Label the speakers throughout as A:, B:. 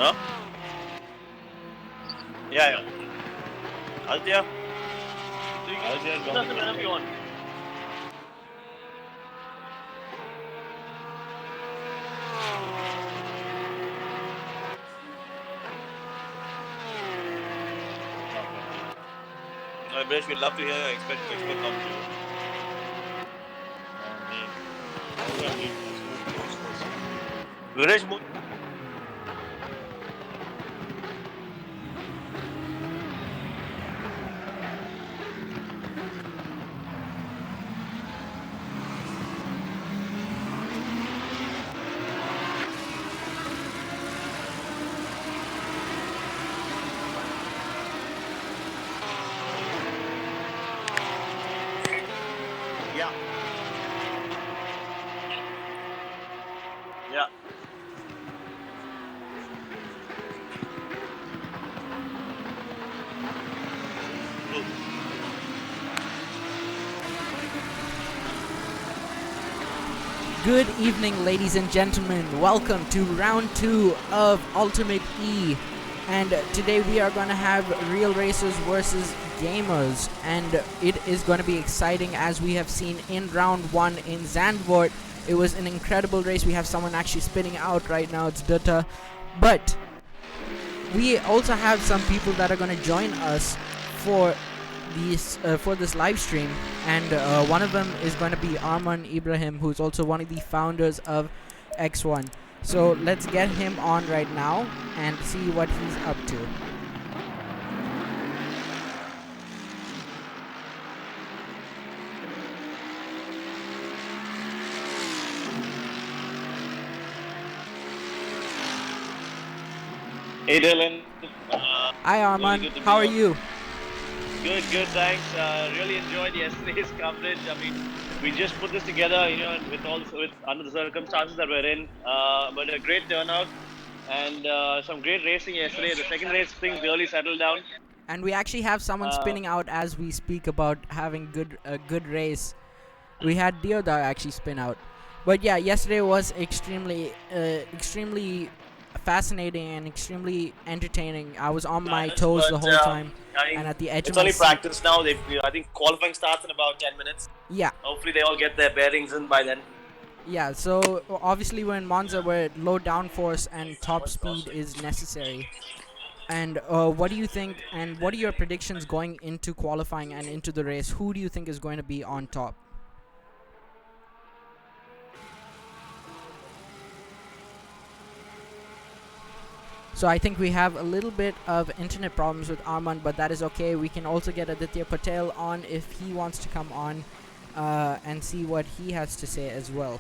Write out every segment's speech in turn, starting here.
A: Huh? Yeah. Aditya? Aditya, come. Whenever you want. Abhilash, we'd love to hear your expert commentary. Viresh, yeah. Yeah.
B: Good evening, ladies and gentlemen. Welcome to round 2 of UltimateE. And today we are going to have real racers versus gamers. And it is going to be exciting, as we have seen in round 1 in Zandvoort. It was an incredible race. We have someone actually spinning out right now. It's Dutta. But we also have some people that are going to join us for this live stream, and one of them is going to be Arman Ibrahim, who's also one of the founders of X1. So let's get him on right now and see what he's up to.
A: Hey Dylan.
B: Hi Arman,
A: really
B: how are you?
A: Good, thanks. Really enjoyed yesterday's coverage. I mean, we just put this together, with under the circumstances that we're in. But a great turnout and some great racing yesterday. The second race, things really settled down.
B: And we actually have someone spinning out as we speak about having a good race. We had Deodar actually spin out. But yeah, yesterday was extremely fascinating and extremely entertaining. I was on my toes the whole time, and at the edge of my seat.
A: It's only practice now. I think qualifying starts in about 10 minutes.
B: Yeah.
A: Hopefully they all get their bearings in by then.
B: Yeah, so obviously we're in Monza, where low downforce and top speed is necessary. And what do you think, and what are your predictions going into qualifying and into the race? Who do you think is going to be on top? So I think we have a little bit of internet problems with Arman, but that is okay. We can also get Aditya Patel on if he wants to come on and see what he has to say as well.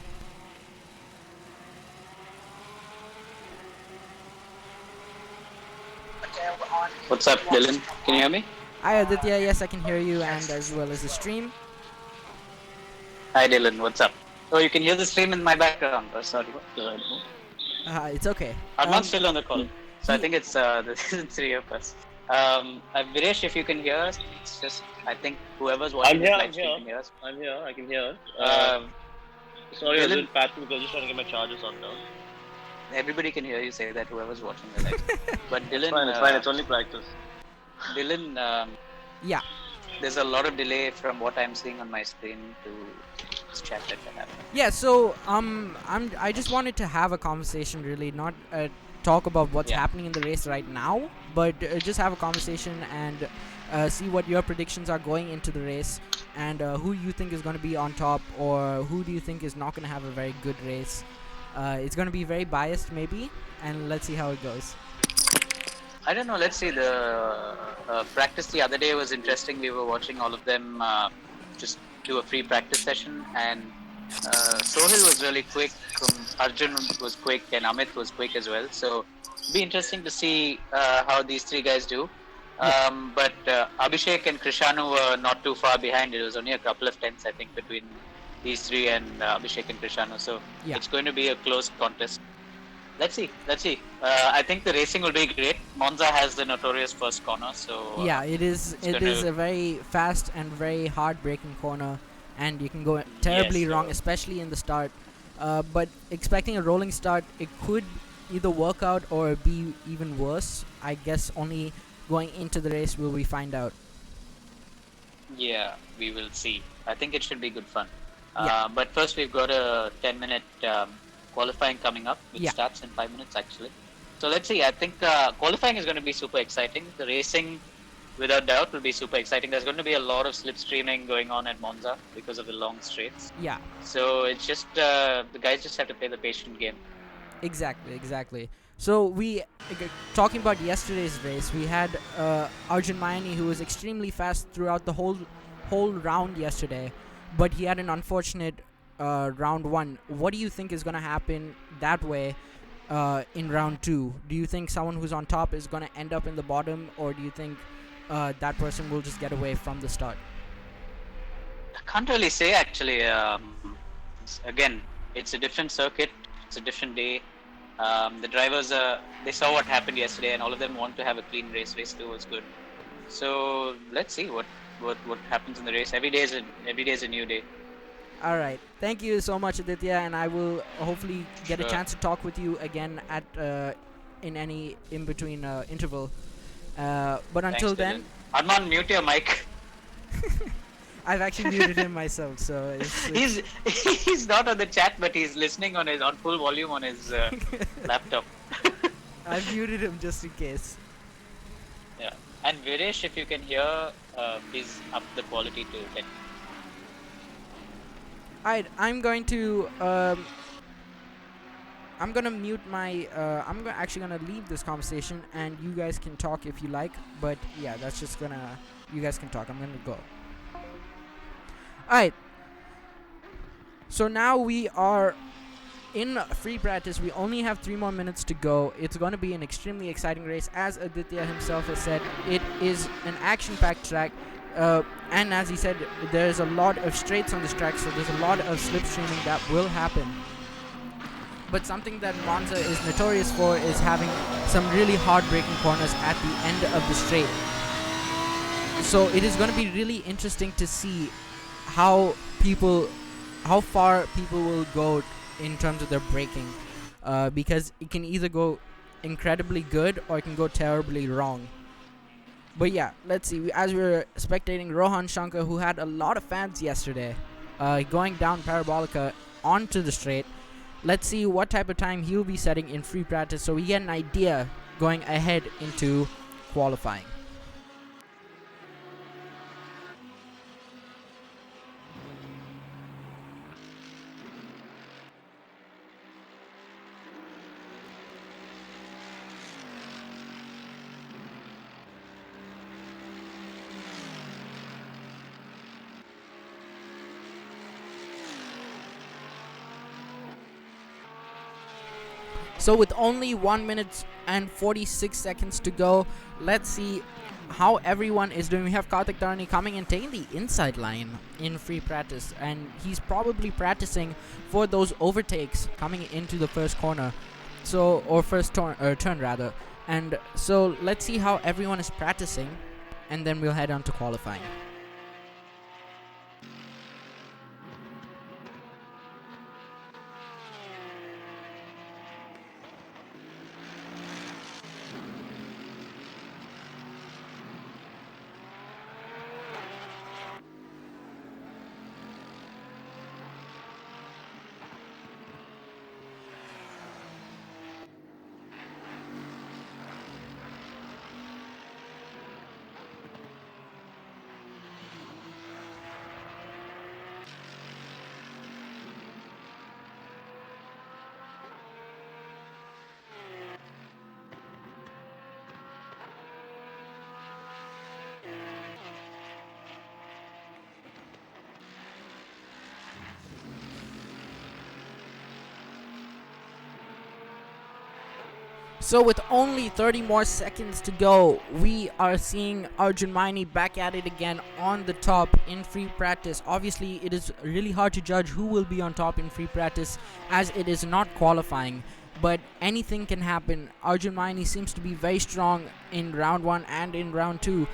C: What's up, Dylan? Can you hear me?
B: Hi Aditya, yes I can hear you, and as well as the stream.
C: Hi Dylan, what's up? Oh, you can hear the stream in my background. Oh, sorry.
B: It's okay.
C: Arman's still on the call. So I think it's the three of us. Videsh, if you can hear us, just I think whoever's
A: I'm
C: watching
A: here.
C: this
A: I'm
C: live stream
A: here.
C: can hear us.
A: I'm here. I can hear.
C: Um,
A: Sorry, I was a
C: Dylan,
A: bit patchy because I was just trying to get my charger sorted out.
C: everybody can hear you say that. Whoever's watching the live stream. But
A: It's
C: Dylan,
A: fine. It's fine. It's only practice.
C: Dylan,
B: Yeah.
C: there's a lot of delay from what I'm seeing on my screen to this chat that happened.
B: Yeah, so I just wanted to have a conversation, really, not talk about what's
C: Yeah.
B: happening in the race right now, but just have a conversation and see what your predictions are going into the race, and who you think is going to be on top, or who do you think is not going to have a very good race. It's going to be very biased, maybe, and let's see how it goes.
C: I don't know. Let's see. The practice the other day was interesting. We were watching all of them just do a free practice session, and Sohil was really quick. Arjun was quick, and Amit was quick as well. So it'll be interesting to see how these three guys do. But Abhishek and Krishanu were not too far behind. It was only a couple of tenths, I think, between these three and Abhishek and Krishanu. So
B: Yeah.
C: it's going to be a close contest. Let's see. Let's see. I think the racing will be great. Monza has the notorious first corner, so
B: Yeah, it is.
C: it's
B: It
C: gonna-
B: is a very fast and very hard-braking corner, and you can go terribly
C: Yes,
B: wrong, especially in the start. But expecting a rolling start, it could either work out or be even worse. I guess only going into the race will we find out.
C: yeah, we will see. I think it should be good fun.
B: Yeah.
C: But first, we've got a 10-minute qualifying coming up, which
B: Yeah.
C: starts in 5 minutes actually. So let's see. I think qualifying is going to be super exciting. The racing, without doubt, will be super exciting. There's going to be a lot of slipstreaming going on at Monza because of the long straights.
B: Yeah,
C: So it's just the guys just have to play the patient game.
B: exactly. So talking about yesterday's race, we had Arjun Maini, who was extremely fast throughout the whole round yesterday, but he had an unfortunate round one. What do you think is going to happen that way in round two? Do you think someone who's on top is going to end up in the bottom, or do you think that person will just get away from the start?
C: I can't really say actually. Again, it's a different circuit. It's a different day. The drivers, they saw what happened yesterday, and all of them want to have a clean race. Race 2 was good. So let's see what happens in the race. Every day is a new day.
B: All right. Thank you so much, Aditya, and I will hopefully get a
C: Sure.
B: chance to talk with you again at in any in between interval. But until then,
C: Dylan. Arman, mute your mic.
B: I've actually muted him myself, so it's
C: He's not on the chat, but he's listening on full volume on his laptop.
B: I've muted him just in case.
C: Yeah. And Videsh, if you can hear, please up the quality to 10.
B: Alright, I'm going to I'm gonna mute my actually gonna leave this conversation, and you guys can talk if you like. But yeah, that's just gonna you guys can talk. I'm gonna go. Alright. So now we are in free practice. We only have 3 more minutes to go. It's going to be an extremely exciting race. As Aditya himself has said, it is an action-packed track. And as he said, there's a lot of straights on this track, so there's a lot of slipstreaming that will happen. But something that Monza is notorious for is having some really hard-braking corners at the end of the straight. So it is going to be really interesting to see how far people will go in terms of their braking, because it can either go incredibly good or it can go terribly wrong. But yeah, let's see. As we were spectating Rohan Shanker, who had a lot of fans yesterday, going down Parabolica onto the straight, let's see what type of time he'll be setting in free practice, so we get an idea going ahead into qualifying. So with only 1 minute and 46 seconds to go, let's see how everyone is doing. We have Karthikeyan coming and taking the inside line in free practice, and he's probably practicing for those overtakes coming into the first corner. So, or first turn rather. And so let's see how everyone is practicing, and then we'll head on to qualifying. So with only 30 more seconds to go, we are seeing Arjun Maini back at it again on the top in free practice. Obviously, it is really hard to judge who will be on top in free practice as it is not qualifying, but anything can happen. Arjun Maini seems to be very strong in round 1 and in round 2,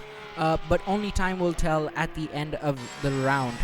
B: but only time will tell at the end of the round.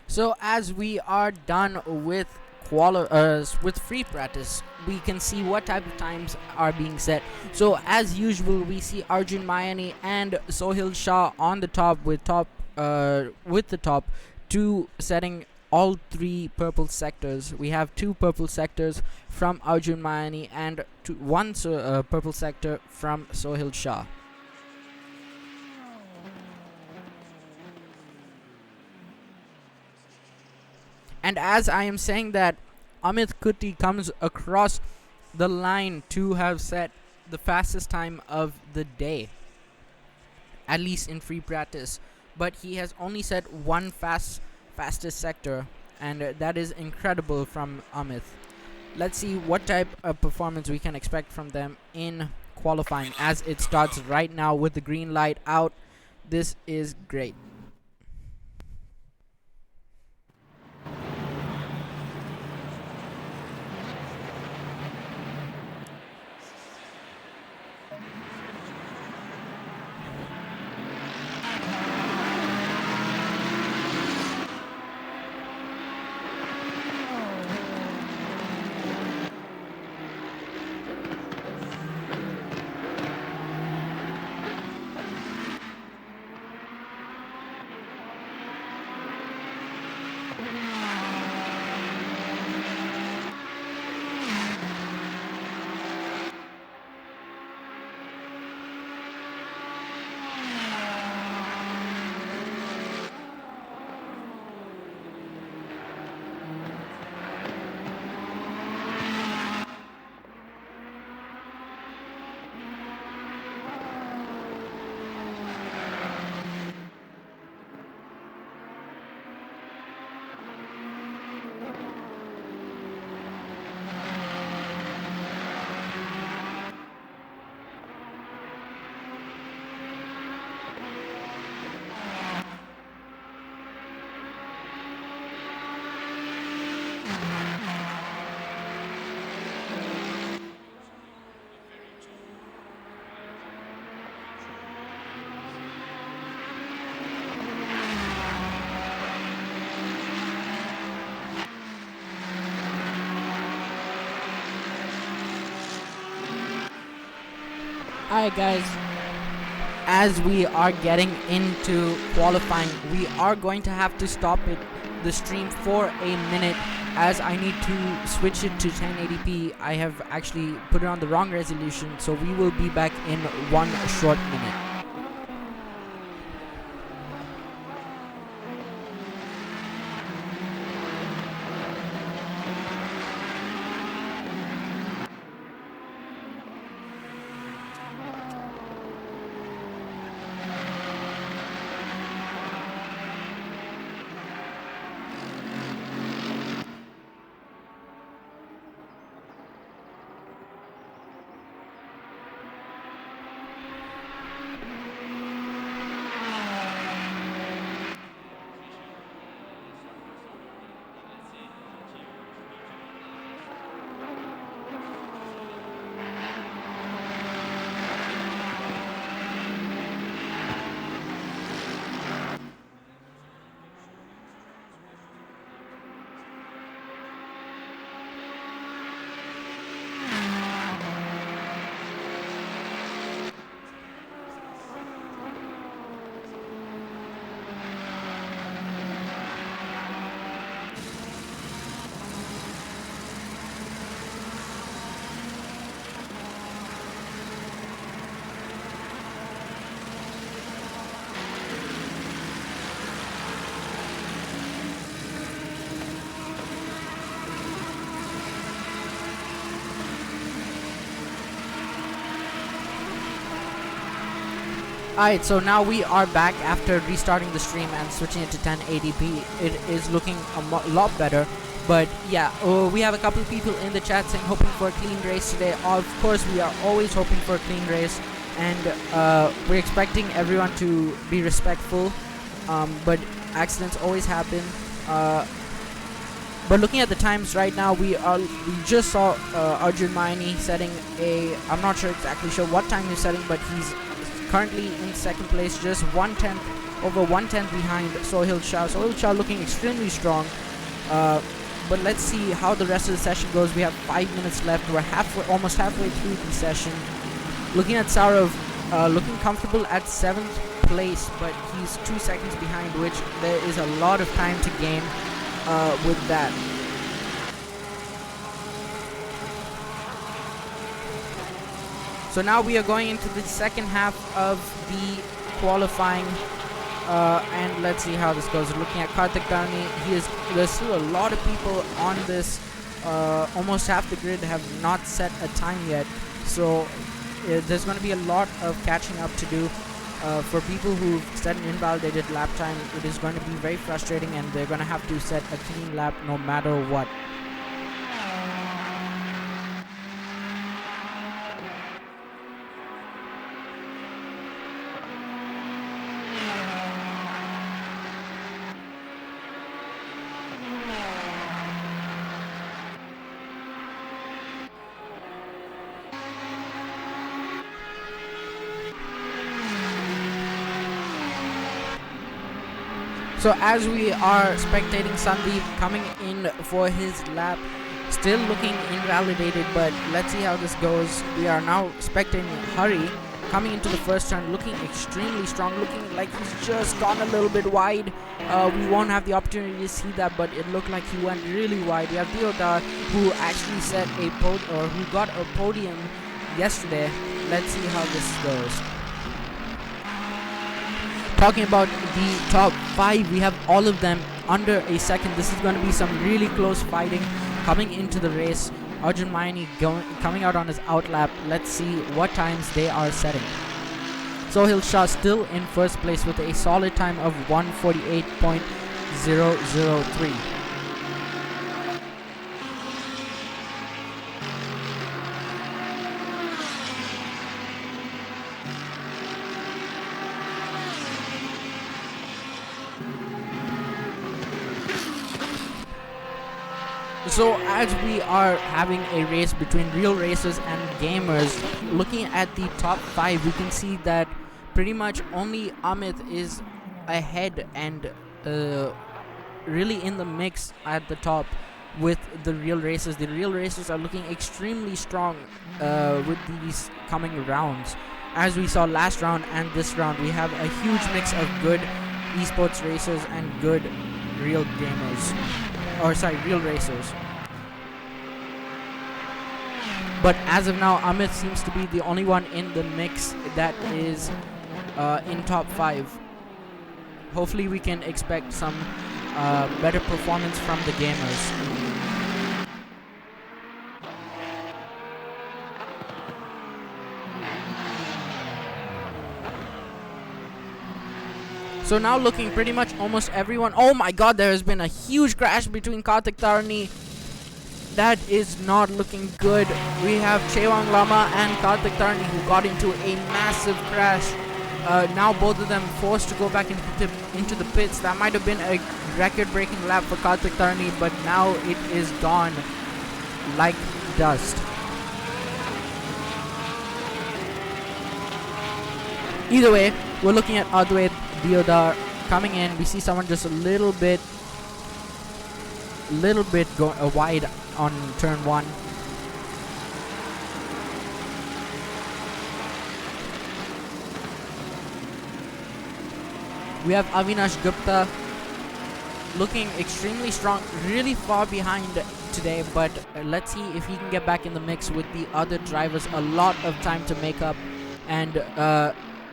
B: So as we are done with with free practice, we can see what type of times are being set. So as usual, we see Arjun Mayani and Sohil Shah on the top with the top two setting all three purple sectors. We have two purple sectors from Arjun Mayani and one purple sector from Sohil Shah. And as I am saying that, Amit Kuti comes across the line to have set the fastest time of the day, at least in free practice. But he has only set one fastest sector, and that is incredible from Amit. Let's see what type of performance we can expect from them in qualifying as it starts right now with the green light out. This is great. Alright guys, as we are getting into qualifying, we are going to have to stop the stream for a minute as I need to switch it to 1080p. I have actually put it on the wrong resolution, so we will be back in one short minute. Alright, so now we are back after restarting the stream and switching it to 1080p. It is looking a lot better. But yeah, we have a couple of people in the chat saying hoping for a clean race today. Of course, we are always hoping for a clean race. And we're expecting everyone to be respectful. But accidents always happen. But looking at the times right now, we just saw Maini setting a... I'm not sure exactly sure what time he's setting, but he's currently in second place, just 1/10 over 1/10 behind Sohail Shah. Sohail Shah looking extremely strong. But let's see how the rest of the session goes. We have 5 minutes left. We're almost halfway through the session. Looking at Saurav, looking comfortable at 7th place, but he's 2 seconds behind, which there is a lot of time to gain with that. So now we are going into the second half of the qualifying, and let's see how this goes. Looking at Karthikeyan, there's still a lot of people on this. Almost half the grid have not set a time yet, so there's going to be a lot of catching up to do. For people who've set an invalidated lap time, it is going to be very frustrating, and they're going to have to set a clean lap no matter what. So as we are spectating Sandeep coming in for his lap, still looking invalidated, but let's see how this goes. We are now spectating Hari coming into the first turn, looking extremely strong, looking like he's just gone a little bit wide. We won't have the opportunity to see that, but it looked like he went really wide. We have Deodar, who actually set a who got a podium yesterday. Let's see how this goes. Talking about the top 5, we have all of them under a second. This is going to be some really close fighting coming into the race. Maini coming out on his outlap. Let's see what times they are setting. Sohail Shah still in first place with a solid time of 1:48.003. So as we are having a race between real racers and gamers, looking at the top 5, we can see that pretty much only Amit is ahead and really in the mix at the top with the real racers. The real racers are looking extremely strong with these coming rounds. as we saw last round and this round, we have a huge mix of good esports racers and good real gamers. Real racers. But as of now, Amit seems to be the only one in the mix that is in top 5. Hopefully we can expect some better performance from the gamers. So now looking pretty much almost everyone. Oh my god, there has been a huge crash between Karthik Tarani. That is not looking good. We have Chewang Lama and Karthik Tarani who got into a massive crash. Now both of them forced to go back into the pits. That might have been a record-breaking lap for Karthik Tarani, but now it is gone like dust. Either way, we're looking at Advait Diodar coming in. We see someone just a little bit wide on turn 1. We have Avinash Gupta looking extremely strong, really far behind today, but let's see if he can get back in the mix with the other drivers. A lot of time to make up, and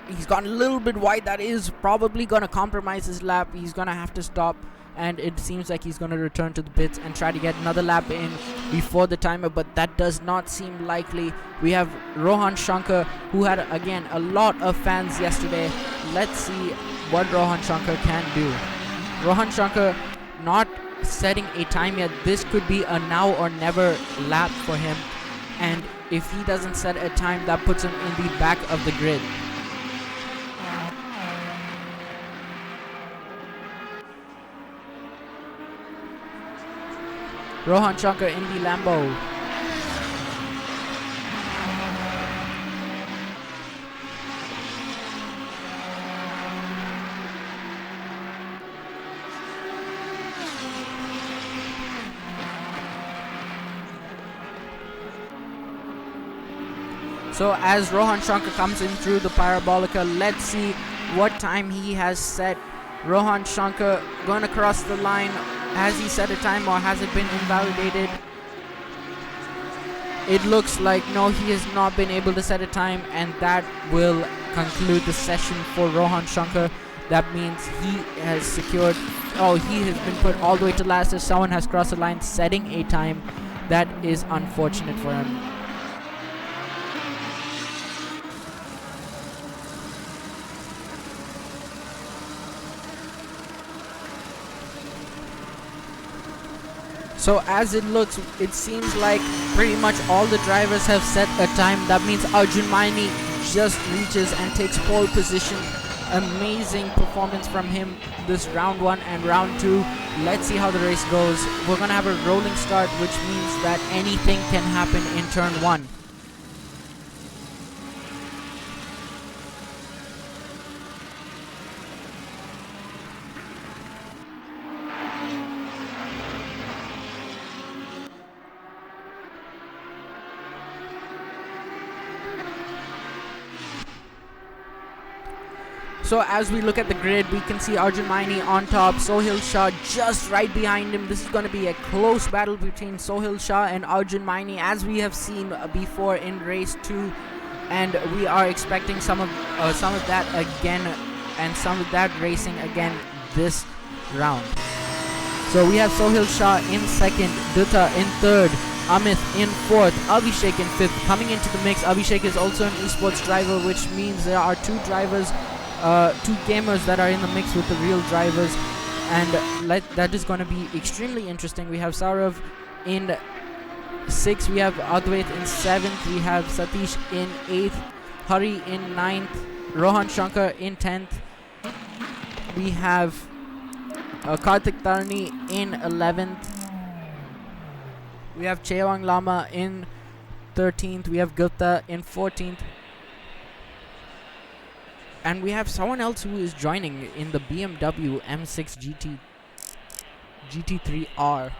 B: he's gone a little bit wide. That is probably going to compromise his lap. He's going to have to stop, and it seems like he's going to return to the pits and try to get another lap in before the timer, but that does not seem likely. We have Rohan Shanker, who had, again, a lot of fans yesterday. Let's see what Rohan Shanker can do. Rohan Shanker not setting a time yet. This could be a now or never lap for him, and if he doesn't set a time, that puts him in the back of the grid. Rohan Shanker in the Lambo. So as Rohan Shanker comes in through the Parabolica, let's see what time he has set. Rohan Shanker going to cross the line. Has he set a time or has it been invalidated? It looks like no, he has not been able to set a time, and that will conclude the session for Rohan Shanker. That means he has secured, he has been put all the way to last as someone has crossed the line setting a time. That is unfortunate for him. So as it looks, it seems like pretty much all the drivers have set a time. That means Arjun Maini just reaches and takes pole position. Amazing performance from him this round 1 and round 2. Let's see how the race goes. We're going to have a rolling start, which means that anything can happen in turn 1. So as we look at the grid, we can see Arjun Maini on top, Sohail Shah just right behind him. This is going to be a close battle between Sohail Shah and Arjun Maini, as we have seen before in race 2, and we are expecting some of that again, and some of that racing again this round. So we have Sohail Shah in second, Dutta in third, Amit in fourth, Abhishek in fifth. Coming into the mix, Abhishek is also an esports driver, which means there are two gamers that are in the mix with the real drivers, and that is going to be extremely interesting. We have Saurav in 6th, we have Advait in 7th, we have Satish in 8th, Hari in 9th, Rohan Shankar in 10th, we have Karthik Tarani in 11th, we have Chewang Lama in 13th, we have Gupta in 14th, and we have someone else who is joining in the BMW M6 GT3R.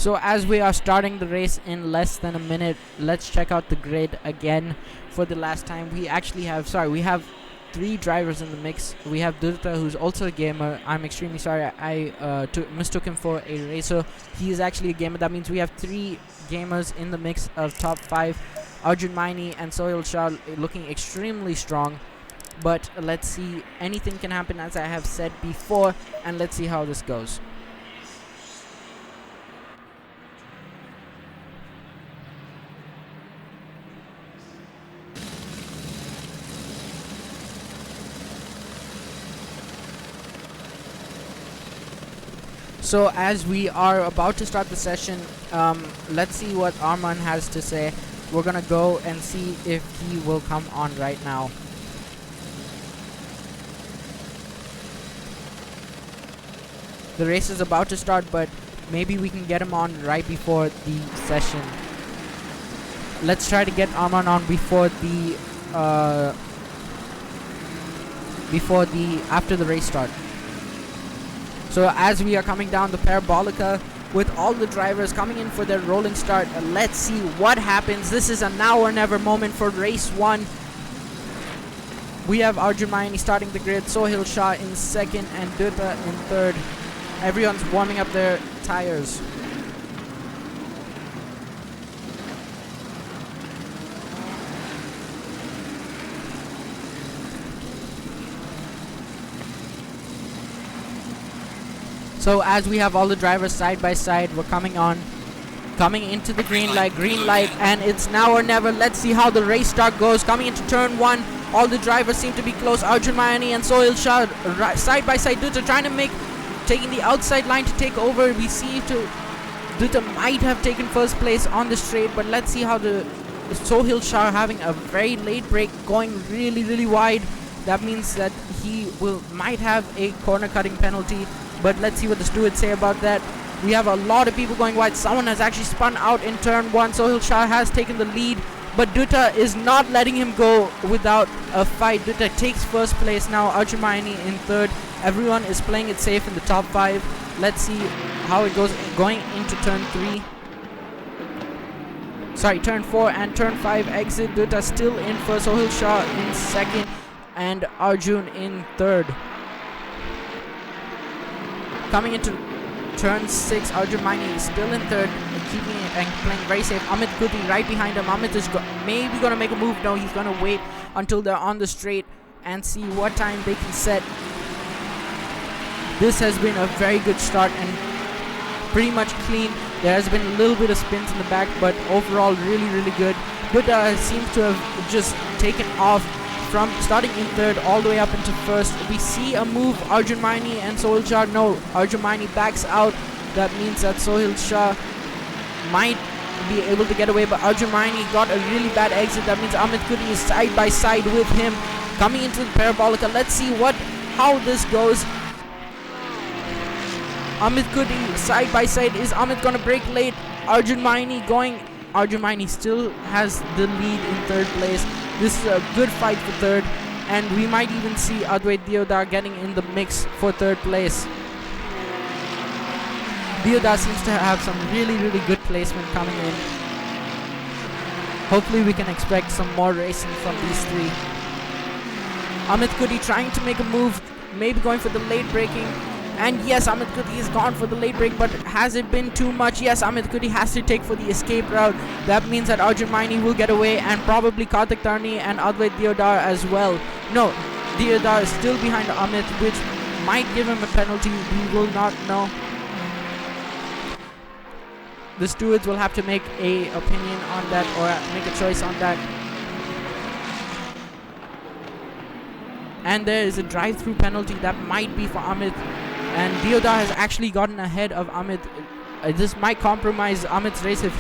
B: So as we are starting the race in less than a minute, let's check out the grid again for the last time. We actually have, we have 3 drivers in the mix. We have Durta, who's also a gamer. I'm extremely sorry, I mistook him for a racer. He is actually a gamer. That means we have 3 gamers in the mix of top 5. Arjun Maini and Sohail Shah looking extremely strong. But let's see, anything can happen, as I have said before, and let's see how this goes. So as we are about to start the session, let's see what Arman has to say. We're gonna go and see if he will come on right now. The race is about to start, but maybe we can get him on right before the session. Let's try to get Arman on before after the race start. So as we are coming down the Parabolica with all the drivers coming in for their rolling start, let's see what happens. This is a now or never moment for race 1. We have Arjun Maini starting the grid, Sohail Shah in second, and Durta in third. Everyone's warming up their tires. So as we have all the drivers side by side, we're coming into the green light, and it's now or never. Let's see how the race start goes. Coming into turn 1, all the drivers seem to be close. Arjun Maini and Sohail Shah side by side. Durta trying to taking the outside line to take over. We see Durta might have taken first place on the straight, but let's see how the Sohail Shah having a very late break, going really wide. That means that he might have a corner cutting penalty. But let's see what the stewards say about that. We have a lot of people going wide. Someone has actually spun out in turn 1. Sohail Shah has taken the lead, but Durta is not letting him go without a fight. Durta takes first place now. Arjun Maini in third. Everyone is playing it safe in the top 5. Let's see how it goes going into turn 3. Turn 4 and turn 5 exit. Durta still in first. Sohail Shah in second, and Arjun in third. Coming into turn 6, Arjun Maini is still in third, keeping it and playing very safe. Amit Kuti right behind him. Amit is maybe going to make a move. No, he's going to wait until they're on the straight and see what time they can set. This has been a very good start and pretty much clean. There has been a little bit of spins in the back, but overall really good. Durta seems to have just taken off from starting in third all the way up into first. We see a move, Arjun Maini and Sohail Shah. No, Arjun Maini backs out. That means that Sohail Shah might be able to get away, but Arjun Maini got a really bad exit. That means Amit Kuti is side by side with him coming into the Parabolica. Let's see how this goes. Amit Kuti side by side. Is Amit gonna break late? Arjun Maini still has the lead in third place. This is a good fight for third, and we might even see Advait Deodar getting in the mix for third place. Deodar seems to have some really good placement coming in. Hopefully we can expect some more racing from these 3. Amit Kuti trying to make a move, maybe going for the late braking. And yes, Amit Kuti is gone for the late break, but has it been too much? Yes, Amit Kuti has to take for the escape route. That means that Arjun Maini will get away, and probably Karthik Tarni and Advait Deodar as well. No, Deodar is still behind Amit, which might give him a penalty. We will not know. The stewards will have to make a opinion on that, or make a choice on that. And there is a drive-through penalty that might be for Amit. And Deodar has actually gotten ahead of Amit. This might compromise Amit's race if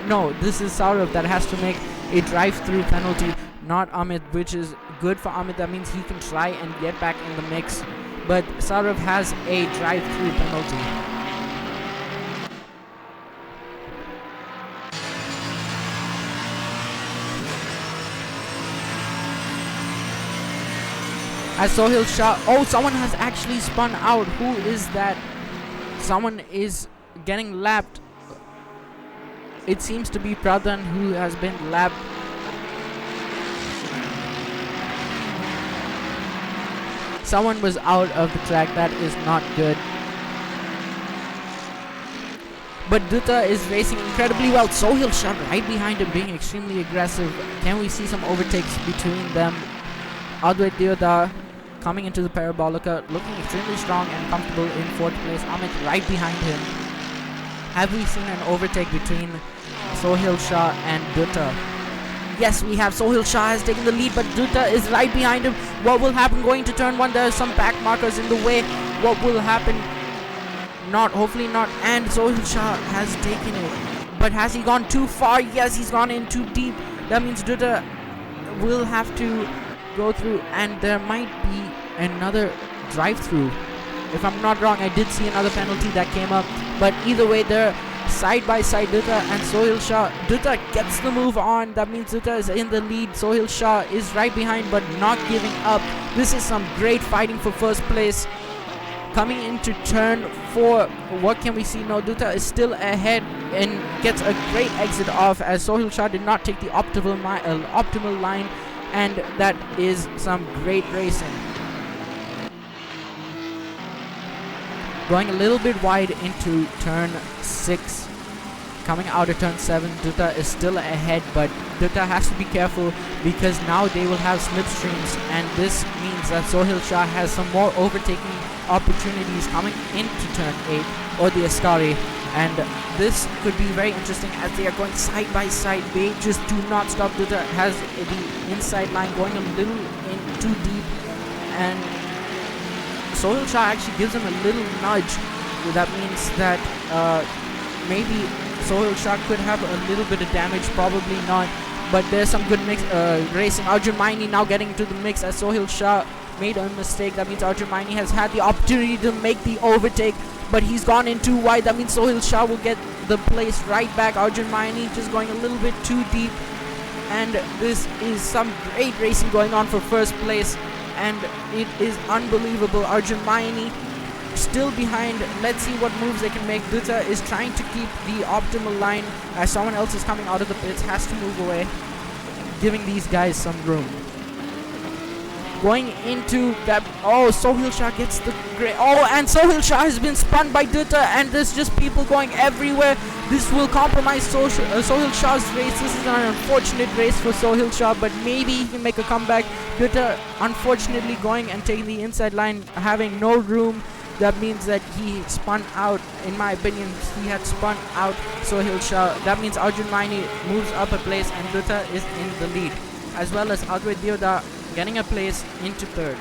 B: No, this is Saurav that has to make a drive-through penalty, not Amit, which is good for Amit. That means he can try and get back in the mix. But Saurav has a drive-through penalty. As Sohail Shah... Oh, someone has actually spun out. Who is that? Someone is getting lapped. it seems to be Pradhan who has been lapped. Someone was out of the track. That is not good. But Dutta is racing incredibly well. Sohail Shah right behind him, being extremely aggressive. Can we see some overtakes between them? Advait Deodar coming into the Parabolica, looking extremely strong and comfortable in 4th place. Amit right behind him. Have we seen an overtake between Sohail Shah and Dutta? Yes, we have. Sohail Shah has taken the lead, but Dutta is right behind him. What will happen going to turn 1? There are some back markers in the way. What will happen? Not, hopefully not. And Sohail Shah has taken it. But has he gone too far? Yes, he's gone in too deep. That means Dutta will have to go through, and there might be another drive-through. If I'm not wrong, I did see another penalty that came up. But either way, they're side by side, Dutta and Sohail Shah. Dutta gets the move on. That means Dutta is in the lead. Sohail Shah is right behind, but not giving up. This is some great fighting for first place. Coming into turn 4, what can we see? No, Dutta is still ahead and gets a great exit off, as Sohail Shah did not take the optimal line, and that is some great racing. Going a little bit wide into turn 6. Coming out of turn 7, Dutta is still ahead, but Dutta has to be careful because now they will have slipstreams, and this means that Sohail Shah has some more overtaking opportunities coming into turn 8 or the Ascari, and this could be very interesting as they are going side by side. They just do not stop. Dutta has the inside line going a little in too deep, and Sohail Shah actually gives him a little nudge. That means that maybe Sohail Shah could have a little bit of damage, probably not, but there's some good mix racing. Arjun Maini now getting into the mix as Sohail Shah made a mistake. That means Arjun Maini has had the opportunity to make the overtake, but he's gone in too wide. That means Sohail Shah will get the place right back. Arjun Maini just going a little bit too deep, and this is some great racing going on for first place, and it is unbelievable. Arjun Maini still behind. Let's see what moves they can make. Dutta is trying to keep the optimal line as someone else is coming out of the pits, has to move away, giving these guys some room. Going into that, Sohail Shah gets the great, and Sohail Shah has been spun by Dutta, and there's just people going everywhere. This will compromise Sohail Shah's race. This is an unfortunate race for Sohail Shah, but maybe he can make a comeback. Dutta unfortunately going and taking the inside line, having no room. That means that he spun out, in my opinion, he had spun out Sohail Shah. That means Arjun Maini moves up a place and Dutta is in the lead, as well as Advait Deodar getting a place into 3rd.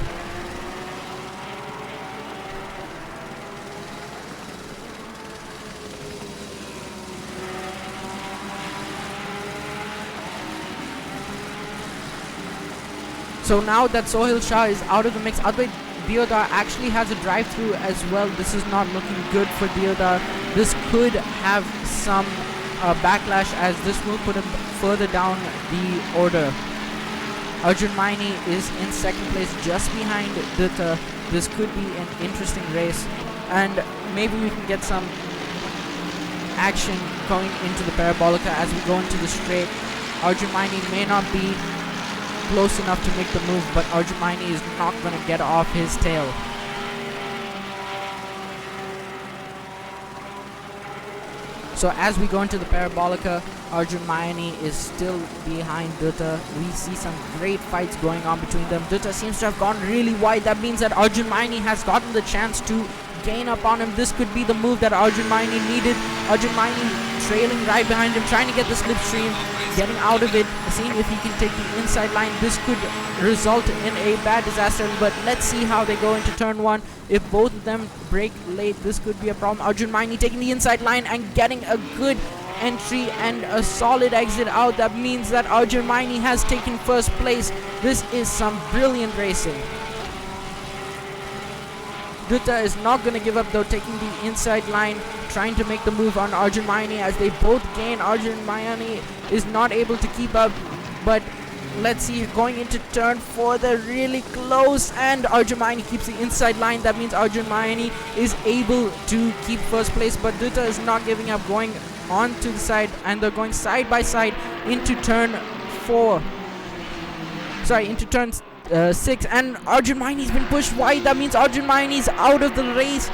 B: So now that Sohail Shah is out of the mix, Advait Deodar actually has a drive-through as well. This is not looking good for Deodar. This could have some backlash, as this will put him further down the order. Arjun Maini is in 2nd place, just behind Dutta. This could be an interesting race, and maybe we can get some action going into the Parabolica as we go into the straight. Arjun Maini may not be close enough to make the move, but Arjun Maini is not going to get off his tail. So as we go into the Parabolica, Arjun Maini is still behind Dutta. We see some great fights going on between them. Dutta seems to have gone really wide. That means that Arjun Maini has gotten the chance to gain up on him. This could be the move that Arjun Maini needed. Arjun Maini trailing right behind him, trying to get the slipstream, getting out of it, seeing if he can take the inside line. This could result in a bad disaster, but let's see how they go into turn 1. If both of them break late, this could be a problem. Arjun Maini taking the inside line and getting a good entry and a solid exit out. That means that Arjun Maini has taken first place. This is some brilliant racing. Dutta is not going to give up though, taking the inside line, trying to make the move on Arjun Maini as they both gain. Arjun Maini is not able to keep up, but let's see, going into turn 4, they're really close, and Arjun Maini keeps the inside line. That means Arjun Maini is able to keep first place, but Dutta is not giving up, going onto the side, and they're going side by side into turn 4. Sorry, into turn 6, and Arjun Maini's been pushed wide. That means Arjun Maini's out of the race,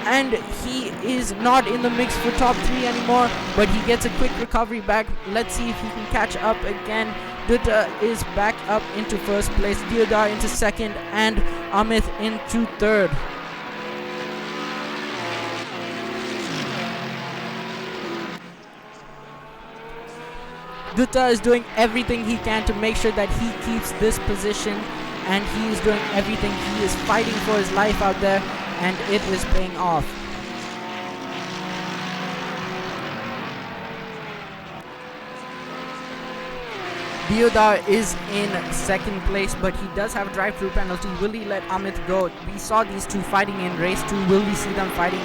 B: and he is not in the mix for top 3 anymore, but he gets a quick recovery back. Let's see if he can catch up again. Dutta is back up into first place, Deodar into second, and Amit into third. Dutta is doing everything he can to make sure that he keeps this position, and he is doing everything. He is fighting for his life out there, and it is paying off. Deodar is in second place, but he does have a drive-through penalty. Will he let Amit go? We saw these two fighting in race 2. Will we see them fighting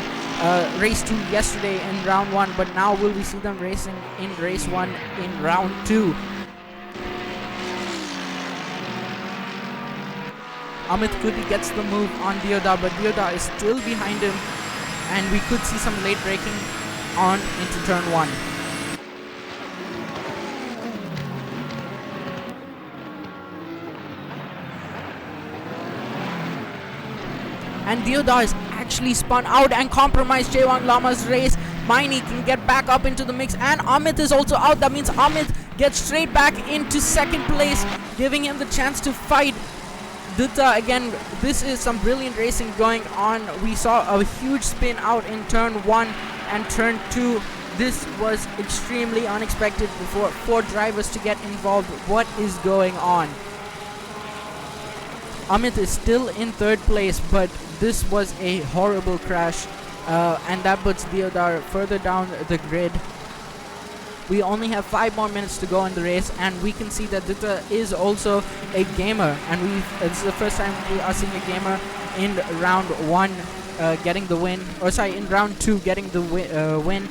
B: race 2 yesterday in round 1, but now will we see them racing in race 1 in round 2? Amit Kudi gets the move on Deodar, but Deodar is still behind him, and we could see some late braking on into turn 1. And Deodar is actually spun out and compromised Jaywang Lama's race. Maini can get back up into the mix, and Amit is also out. That means Amit gets straight back into second place, giving him the chance to fight Dutta again. This is some brilliant racing going on. We saw a huge spin out in turn 1 and turn 2. This was extremely unexpected for 4 drivers to get involved. What is going on? Amit is still in third place, but this was a horrible crash, and that puts Deodar further down the grid. We only have 5 more minutes to go in the race, and we can see that Dutta is also a gamer, and this is the first time we are seeing a gamer in round 1 getting the win, or sorry, in round 2 getting the win.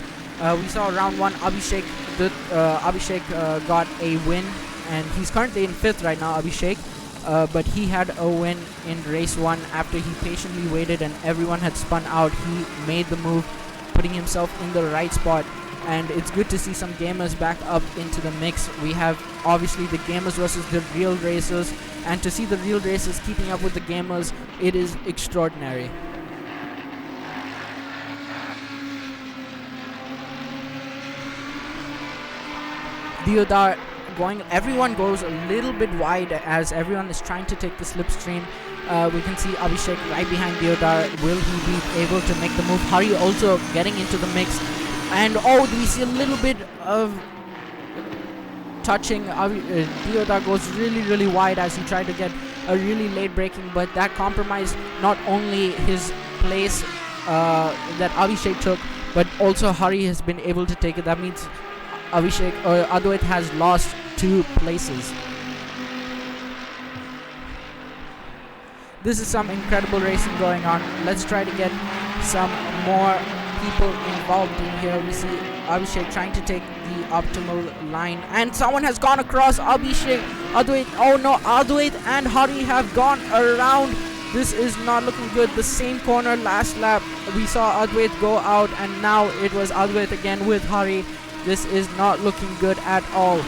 B: We saw round 1 Abhishek got a win, and he's currently in 5th right now, Abhishek. But he had a win in race 1 after he patiently waited and everyone had spun out. He made the move, putting himself in the right spot, and it's good to see some gamers back up into the mix. We have obviously the gamers versus the real racers, and to see the real racers keeping up with the gamers, it is extraordinary. Deodar everyone goes a little bit wide as everyone is trying to take the slipstream. We can see Abhishek right behind Deodar. Will he be able to make the move? Hari also getting into the mix, and do we see a little bit of touching? Deodar goes really wide as he tried to get a really late braking, but that compromised not only his place that Abhishek took, but also Hari has been able to take it. That means Advait has lost 2 places. This is some incredible racing going on. Let's try to get some more people involved in here. We see Abhishek trying to take the optimal line, and someone has gone across Abhishek. Advait, oh no, Advait and Hari have gone around. This is not looking good. The same corner last lap, we saw Advait go out, and now it was Advait again with Hari. This is not looking good at all.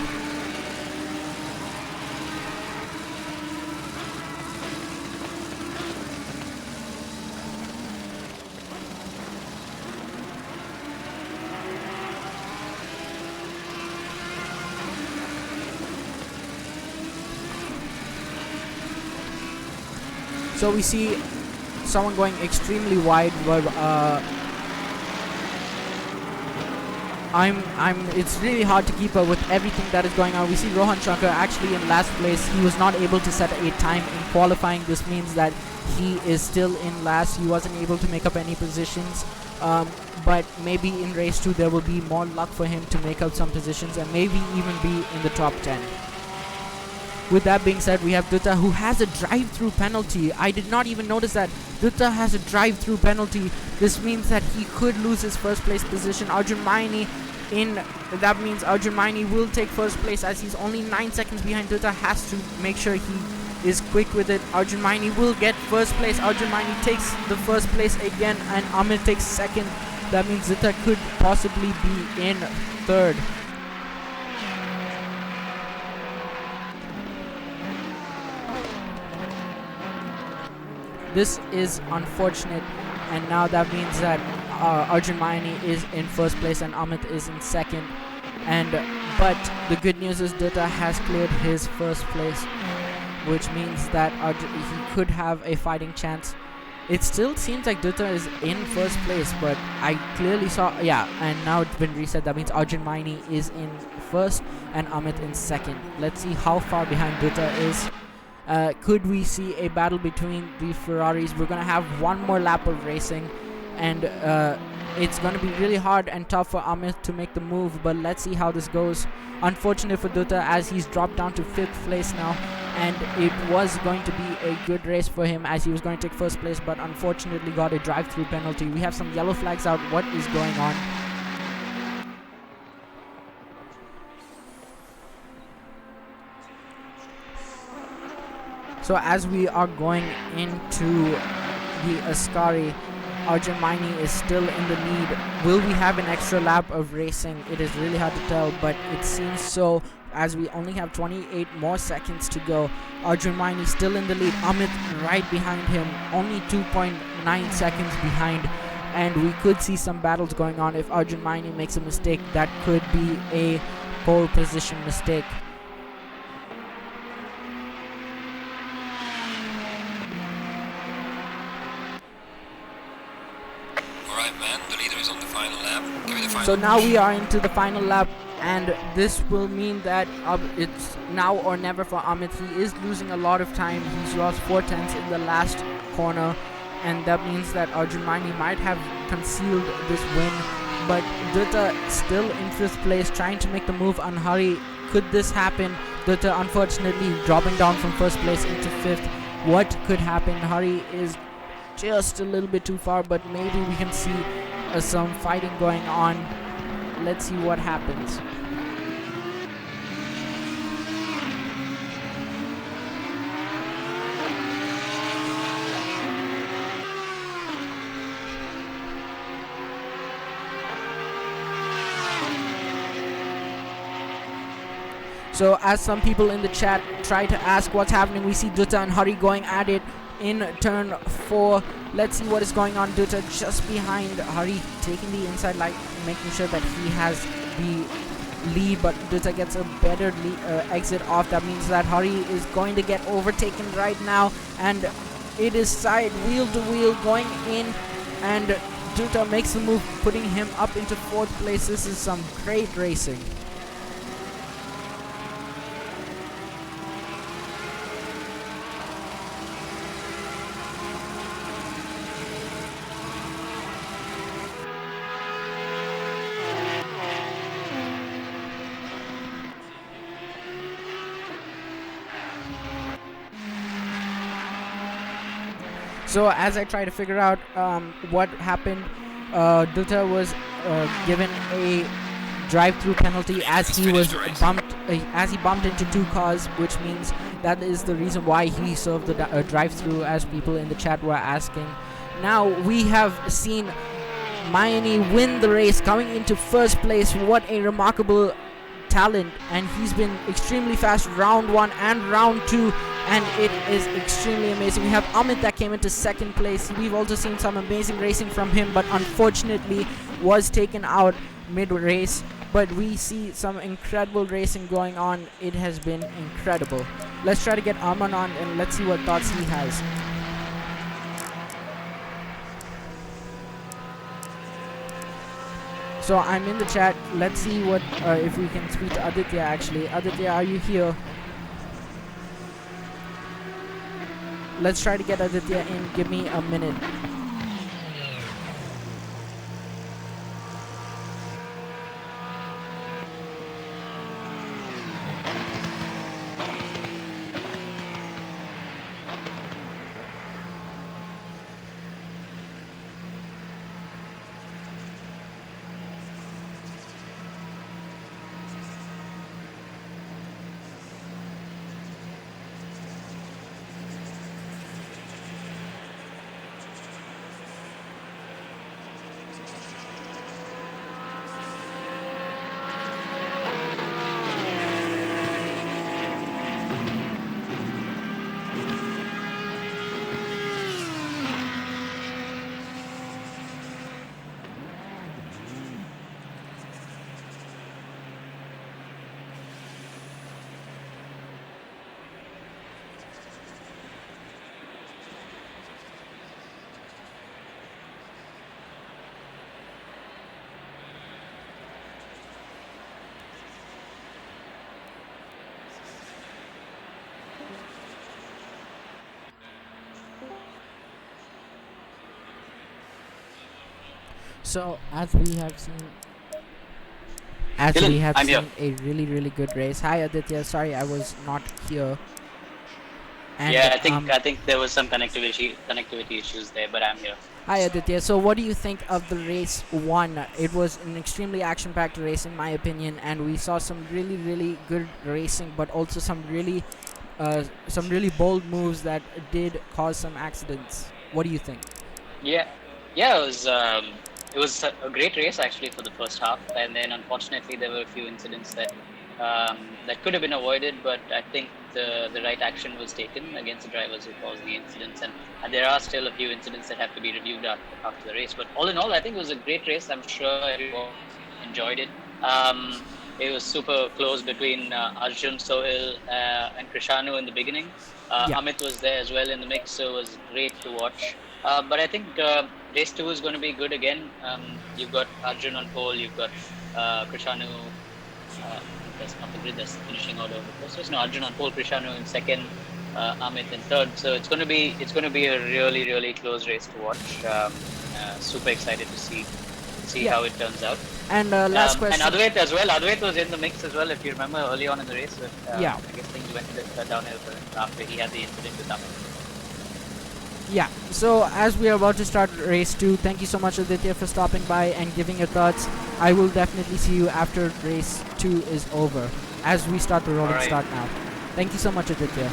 B: So we see someone going extremely wide, but it's really hard to keep up with everything that is going on. We see Rohan Shanker actually in last place. He was not able to set a time in qualifying. This means that he is still in last. He wasn't able to make up any positions, but maybe in race 2 there will be more luck for him to make up some positions and maybe even be in the top 10. With that being said, we have Dutta, who has a drive-through penalty. I did not even notice that Dutta has a drive-through penalty. This means that he could lose his first place position. Arjun Maini that means Arjun Maini will take first place as he's only 9 seconds behind. Dutta has to make sure he is quick with it. Arjun Maini will get first place. Arjun Maini takes the first place again, and Amit takes second. That means Zita could possibly be in third. This is unfortunate, and now that means that Arjun Maini is in first place and Amit is in second. And but the good news is Dutta has cleared his first place, which means that he could have a fighting chance. It still seems like Dutta is in first place, but I clearly saw, and now it's been reset. That means Arjun Maini is in first and Amit in second. Let's see how far behind Dutta is. Could we see a battle between the Ferraris? We're going to have one more lap of racing, and it's going to be really hard and tough for Amit to make the move, but let's see how this goes. Unfortunate for Dutta, as he's dropped down to 5th place now, and it was going to be a good race for him as he was going to take first place, but unfortunately got a drive-through penalty. We have some yellow flags out. What is going on? So as we are going into the Ascari, Arjun Maini is still in the lead. Will we have an extra lap of racing? It is really hard to tell, but it seems so, as we only have 28 more seconds to go. Arjun Maini still in the lead. Amit right behind him, only 2.9 seconds behind. And we could see some battles going on. If Arjun Maini makes a mistake, that could be a pole position mistake. So now we are into the final lap, and this will mean that it's now or never for Amit. He is losing a lot of time. He's lost 4/10 in the last corner, and that means that Arjun Maini might have concealed this win. But Dutta still in 5th place, trying to make the move on Hari. Could this happen? Dutta unfortunately dropping down from 1st place into 5th. What could happen? Hari is just a little bit too far, but maybe we can see some fighting going on. Let's see what happens. So as some people in the chat try to ask what's happening, we see Dutta and Hari going at it in turn 4. Let's see what is going on. Dutta just behind Hari, taking the inside line, making sure that he has the lead, but Dutta gets a better exit off. That means that Hari is going to get overtaken right now, and it is side wheel to wheel going in, and Dutta makes the move, putting him up into 4th place. This is some great racing. So as I try to figure out what happened, Dutta was given a drive-through penalty as he was bumped into 2 cars, which means that is the reason why he served the drive-through, as people in the chat were asking. Now we have seen Maini win the race, coming into 1st place. What a remarkable talent, and he's been extremely fast round 1 and round 2, and it is extremely amazing. We have Amit that came into 2nd place. We've also seen some amazing racing from him, but unfortunately was taken out mid-race. But we see some incredible racing going on. It has been incredible. Let's try to get Arman on, and let's see what thoughts he has. So I'm in the chat. Let's see what if we can speak to Aditya. Actually, Aditya, are you here? Let's try to get Aditya in. Give me a minute. So as we have seen,
C: Dylan, I'm here.
B: a really really good race. Hi Aditya, sorry I was not here. And
C: Yeah, I think there was some connectivity issues there, but I'm here.
B: hi Aditya. So what do you think of the race one? It was an extremely action-packed race in my opinion, and we saw some really really good racing, but also some really bold moves that did cause some accidents. What do you think?
C: Yeah, yeah, it was a great race actually for the first half, and then unfortunately there were a few incidents that could have been avoided, but I think the right action was taken against the drivers who caused the incidents, and there are still a few incidents that have to be reviewed after the race. But all in all, I think it was a great race. I'm sure everyone enjoyed it. It was super close between Arjun, Sohail, and Krishanu in the beginning.
B: Yeah.
C: Amit was there as well in the mix, so it was great to watch. But I think race 2 is going to be good again. You've got Arjun on pole, you've got Krishanu. That's not the grid, that's the finishing order of the process. No, Arjun on pole, Krishanu in second, Amit in third. So it's going to be a really really close race to watch. Super excited to see
B: Yeah.
C: how it turns out.
B: And last
C: And
B: question.
C: Advait as well. Advait was in the mix as well, if you remember early on in the race. But,
B: Yeah.
C: I guess things went a bit downhill for him after he had the incident with Amit.
B: Yeah, so as we are about to start race 2, thank you so much Aditya for stopping by and giving your thoughts. I will definitely see you after race 2 is over, as we start the rolling
C: Alright.
B: start now. Thank you so much Aditya.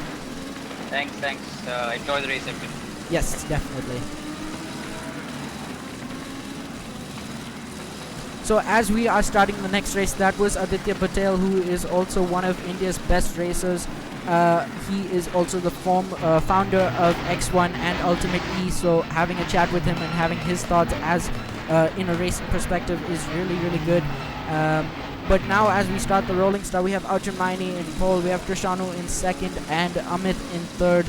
C: Thanks. Enjoy the race, everyone.
B: Yes, definitely. So as we are starting the next race, that was Aditya Patel, who is also one of India's best racers. He is also the founder of X1 and UltimateE, so having a chat with him and having his thoughts as in a racing perspective is really really good. But now as we start the rolling start, we have Arjun Maini in pole, we have Krishanu in second and Amit in third.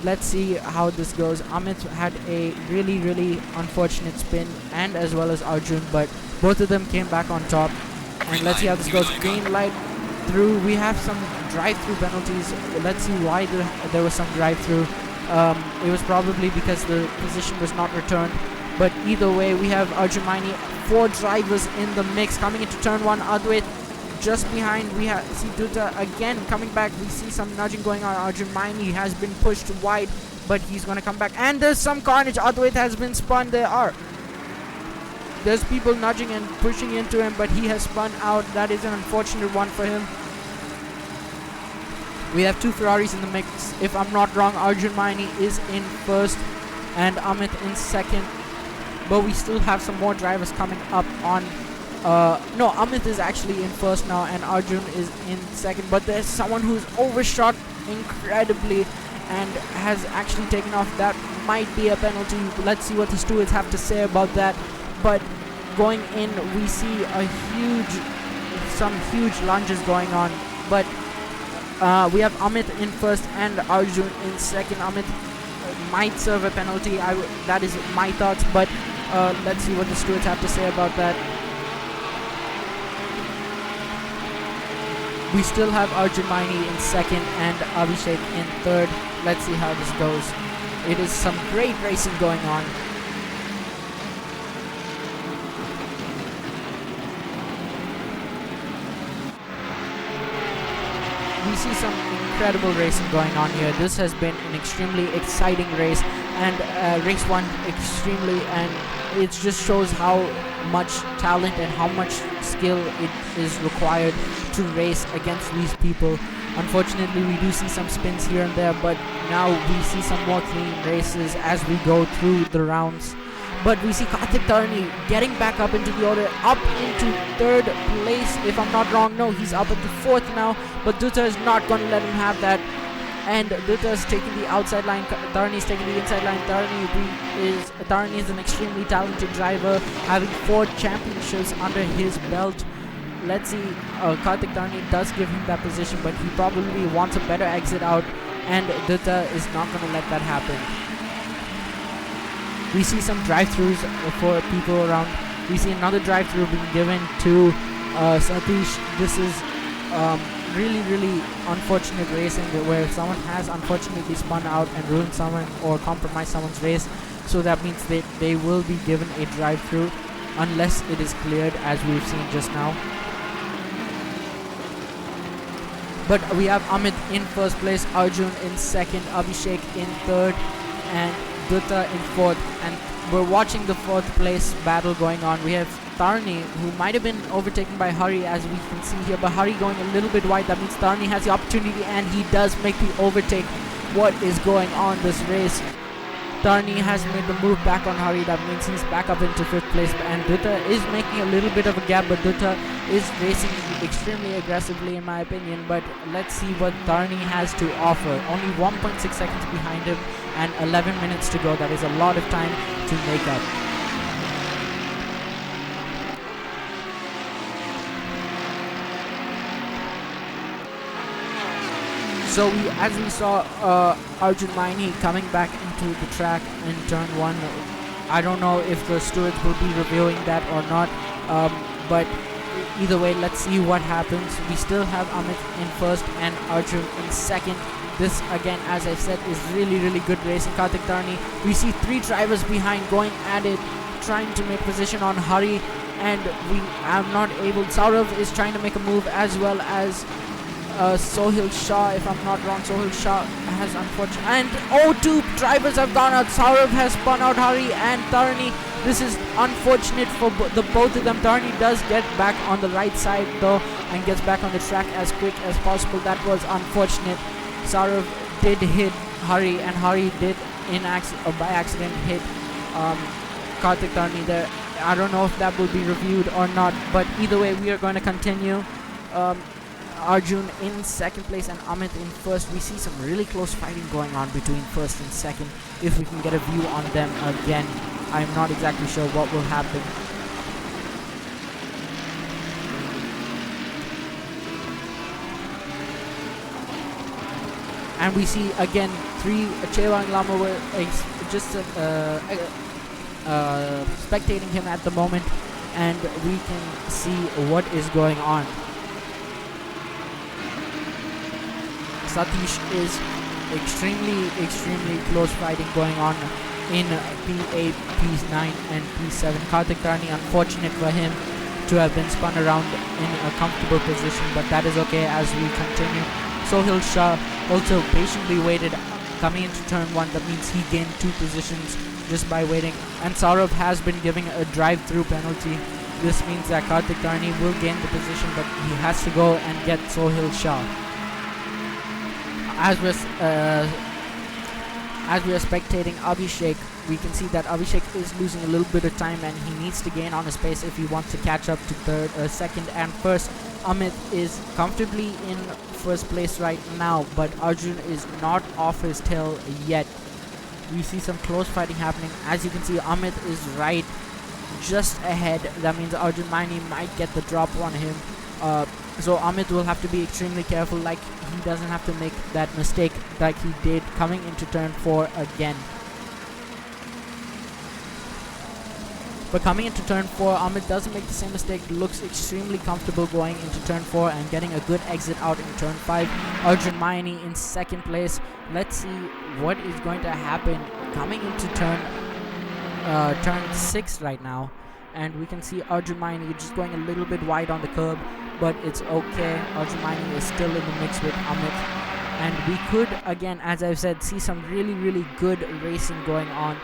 B: Let's see how this goes. Amit had a really really unfortunate spin, and as well as Arjun, but both of them came back on top. And let's see how this goes. Green light through. We have some drive-through penalties. Let's see why there was some drive-through. It was probably because the position was not returned. But either way, we have Arjun Maini, 4 drivers in the mix coming into turn 1. Advait just behind. We see Dutta again coming back. We see some nudging going on. Arjun Maini has been pushed wide, but he's going to come back. And there's some carnage. Advait has been spun. There's people nudging and pushing into him, but he has spun out. That is an unfortunate one for him. We have 2 Ferraris in the mix. If I'm not wrong, Arjun Maini is in first and Amit in second. But we still have some more drivers coming up on... no, Amit is actually in first now and Arjun is in second. But there's someone who's overshot incredibly and has actually taken off. That might be a penalty. Let's see what the stewards have to say about that. But going in, we see some huge lunges going on. But we have Amit in first and Arjun in second. Amit might serve a penalty. That is my thoughts. But let's see what the stewards have to say about that. We still have Arjun Maini in second and Abhishek in third. Let's see how this goes. It is some great racing going on. We see some incredible racing going on here. This has been an extremely exciting race, and race 1 extremely, and it just shows how much talent and how much skill it is required to race against these people. Unfortunately, we do see some spins here and there, but now we see some more clean races as we go through the rounds. But we see Karthik Tarni getting back up into the order, up into third place, if I'm not wrong. No, he's up into fourth now, but Dutta is not going to let him have that. And Dutta is taking the outside line, Tarni is taking the inside line. Tarni is an extremely talented driver, having 4 championships under his belt. Let's see, Karthik Tarni does give him that position, but he probably wants a better exit out, and Dutta is not going to let that happen. We see some drive-thrus for people around. We see another drive-thru being given to Satish. This is really, really unfortunate racing where someone has unfortunately spun out and ruined someone or compromised someone's race. So that means they will be given a drive-through unless it is cleared, as we've seen just now. But we have Amit in first place, Arjun in second, Abhishek in third, and Dutta in fourth. And we're watching the fourth place battle going on. We have Tarni, who might have been overtaken by Hari, as we can see here, but Hari going a little bit wide. That means Tarni has the opportunity, and he does make the overtake. What is going on this race? Tarni has made the move back on Hari. That means he's back up into fifth place, and Dutta is making a little bit of a gap, but Dutta is racing extremely aggressively in my opinion. But let's see what Tarni has to offer. Only 1.6 seconds behind him and 11 minutes to go. That is a lot of time to make up. So as we saw Arjun Maini coming back into the track in turn 1. I don't know if the stewards will be reviewing that or not, but either way, let's see what happens. We still have Amit in first and Arjun in second. This, again, as I said, is really good racing. Karthik Tarni, we see 3 drivers behind going at it, trying to make position on Hari, and we are not able. Saurav is trying to make a move, as well as Sohil Shah, if I'm not wrong. Sohil Shah has unfortunately, and 2 drivers have gone out. Saurav has spun out Hari and Tarni. This is unfortunate for both of them. Tarni does get back on the right side though and gets back on the track as quick as possible. That was unfortunate. Saurav did hit Hari, and Hari did by accident hit Karthik Tarni there. I don't know if that will be reviewed or not, but either way, we are going to continue. Arjun in second place and Amit in first. We see some really close fighting going on between first and second. If we can get a view on them again, I'm not exactly sure what will happen. And we see again 3 Chewang Lama were just spectating him at the moment, and we can see what is going on. Satish is extremely close fighting going on in P8, P9 and P7. Karthik Tarni, unfortunate for him to have been spun around in a comfortable position, but that is okay as we continue. Sohil Shah also patiently waited coming into turn 1. That means he gained 2 positions just by waiting. And Saurav has been giving a drive-through penalty. This means that Karthik Tarni will gain the position, but he has to go and get Sohil Shah. As we're spectating Abhishek, we can see that Abhishek is losing a little bit of time, and he needs to gain on his pace if he wants to catch up to second and first. Amit is comfortably in first place right now, but Arjun is not off his tail yet. We see some close fighting happening. As you can see, Amit is right just ahead. That means Arjun Maini might get the drop on him. So Amit will have to be extremely careful, like he doesn't have to make that mistake like he did coming into turn 4 again. But coming into turn 4, Amit doesn't make the same mistake. Looks extremely comfortable going into turn 4 and getting a good exit out in turn 5. Arjun Maini in second place. Let's see what is going to happen coming into turn 6 right now. And we can see Arjun Maini just going a little bit wide on the curb, but it's okay. Arjun Maini is still in the mix with Amit. And we could, again, as I've said, see some really good racing going on.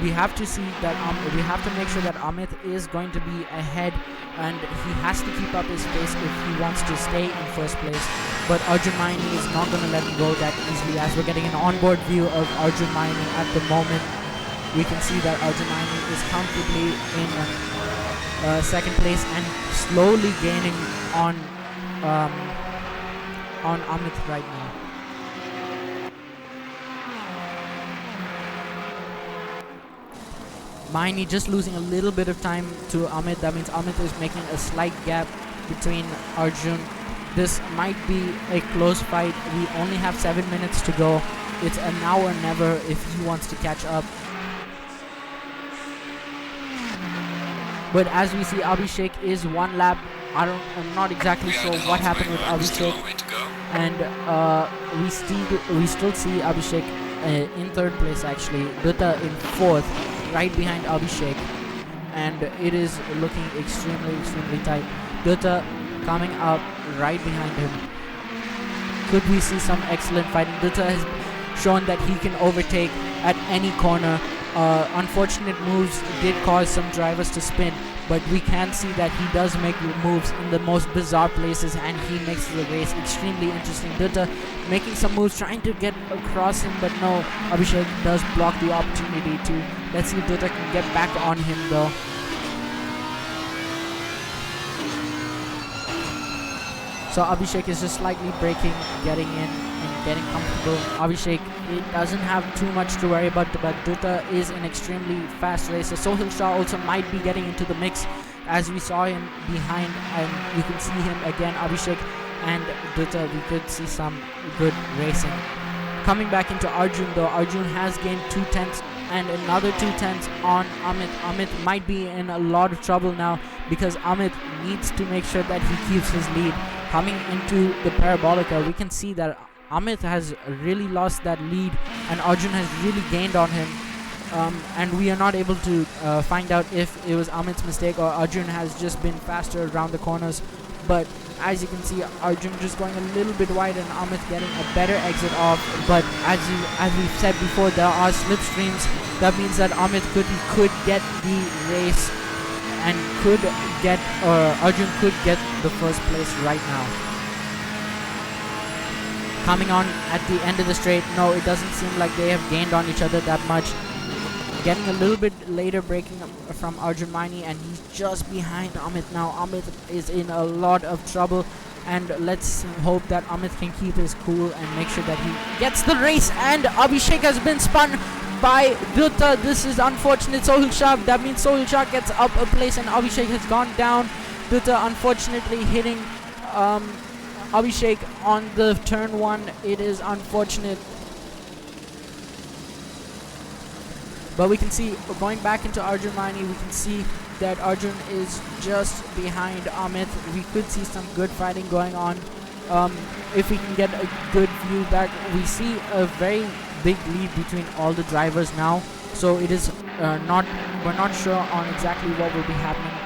B: We have to see that we have to make sure that Amit is going to be ahead, and he has to keep up his pace if he wants to stay in first place. But Arjun Maini is not going to let him go that easily, as we're getting an onboard view of Arjun Maini at the moment. We can see that Arjun Maini is comfortably in second place and slowly gaining on Amit right now. Maini just losing a little bit of time to Amit. That means Amit is making a slight gap between Arjun. This might be a close fight. We only have 7 minutes to go. It's a now or never if he wants to catch up. But as we see, Abhishek is 1 lap. I'm not exactly sure what happened with Abhishek. And we still see Abhishek in third place actually. Dutta in fourth, right behind Abhishek, and it is looking extremely tight. Dutta coming up right behind him. Could we see some excellent fighting? Dutta has shown that he can overtake at any corner. Unfortunate moves did cause some drivers to spin, but we can see that he does make moves in the most bizarre places, and he makes the race extremely interesting. Dutta making some moves, trying to get across him, but no, Abhishek does block the opportunity to. Let's see if Dutta can get back on him though. So Abhishek is just slightly braking, getting in and getting comfortable. Abhishek, it doesn't have too much to worry about, but Dutta is an extremely fast racer. Sohil Shah also might be getting into the mix, as we saw him behind, and you can see him again, Abhishek and Dutta. We could see some good racing. Coming back into Arjun though, Arjun has gained 2 tenths and another 2 tenths on Amit. Amit might be in a lot of trouble now, because Amit needs to make sure that he keeps his lead. Coming into the Parabolica, we can see that Amit has really lost that lead and Arjun has really gained on him. And we are not able to find out if it was Amit's mistake or Arjun has just been faster around the corners. But as you can see, Arjun just going a little bit wide and Amit getting a better exit off. But as we've said before, there are slipstreams. That means that Amit could get the race and Arjun could get the first place right now. Coming on at the end of the straight, no, it doesn't seem like they have gained on each other that much. Getting a little bit later braking from Arjun Maini, and he's just behind Amit now. Amit is in a lot of trouble, and let's hope that Amit can keep his cool and make sure that he gets the race. And Abhishek has been spun by Dutta. This is unfortunate. Sohil Shah, that means Sohil Shah gets up a place and Abhishek has gone down. Dutta unfortunately hitting Abhishek on the turn 1. It is unfortunate. But we can see, going back into Arjun Maini, we can see that Arjun is just behind Amit. We could see some good fighting going on. If we can get a good view back, we see a very big lead between all the drivers now. So it is we're not sure on exactly what will be happening.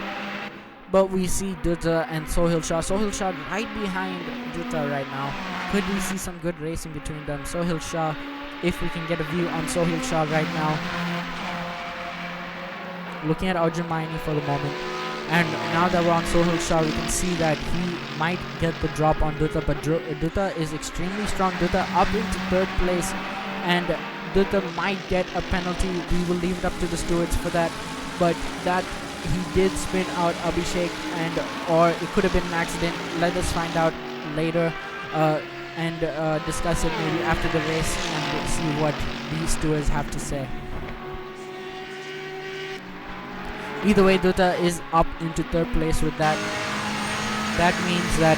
B: But we see Dutta and Sohil Shah. Sohil Shah right behind Dutta right now. Could we see some good racing between them? Sohil Shah, if we can get a view on Sohil Shah right now. Looking at Arjun Maini for the moment. And now that we're on Sohil Shah, we can see that he might get the drop on Dutta. But Dutta is extremely strong. Dutta up into third place. And Dutta might get a penalty. We will leave it up to the stewards for that. But that he did spin out Abhishek, or it could have been an accident. Let us find out later and discuss it maybe after the race and see what these stewards have to say. Either way, Dutta is up into third place with that. That means that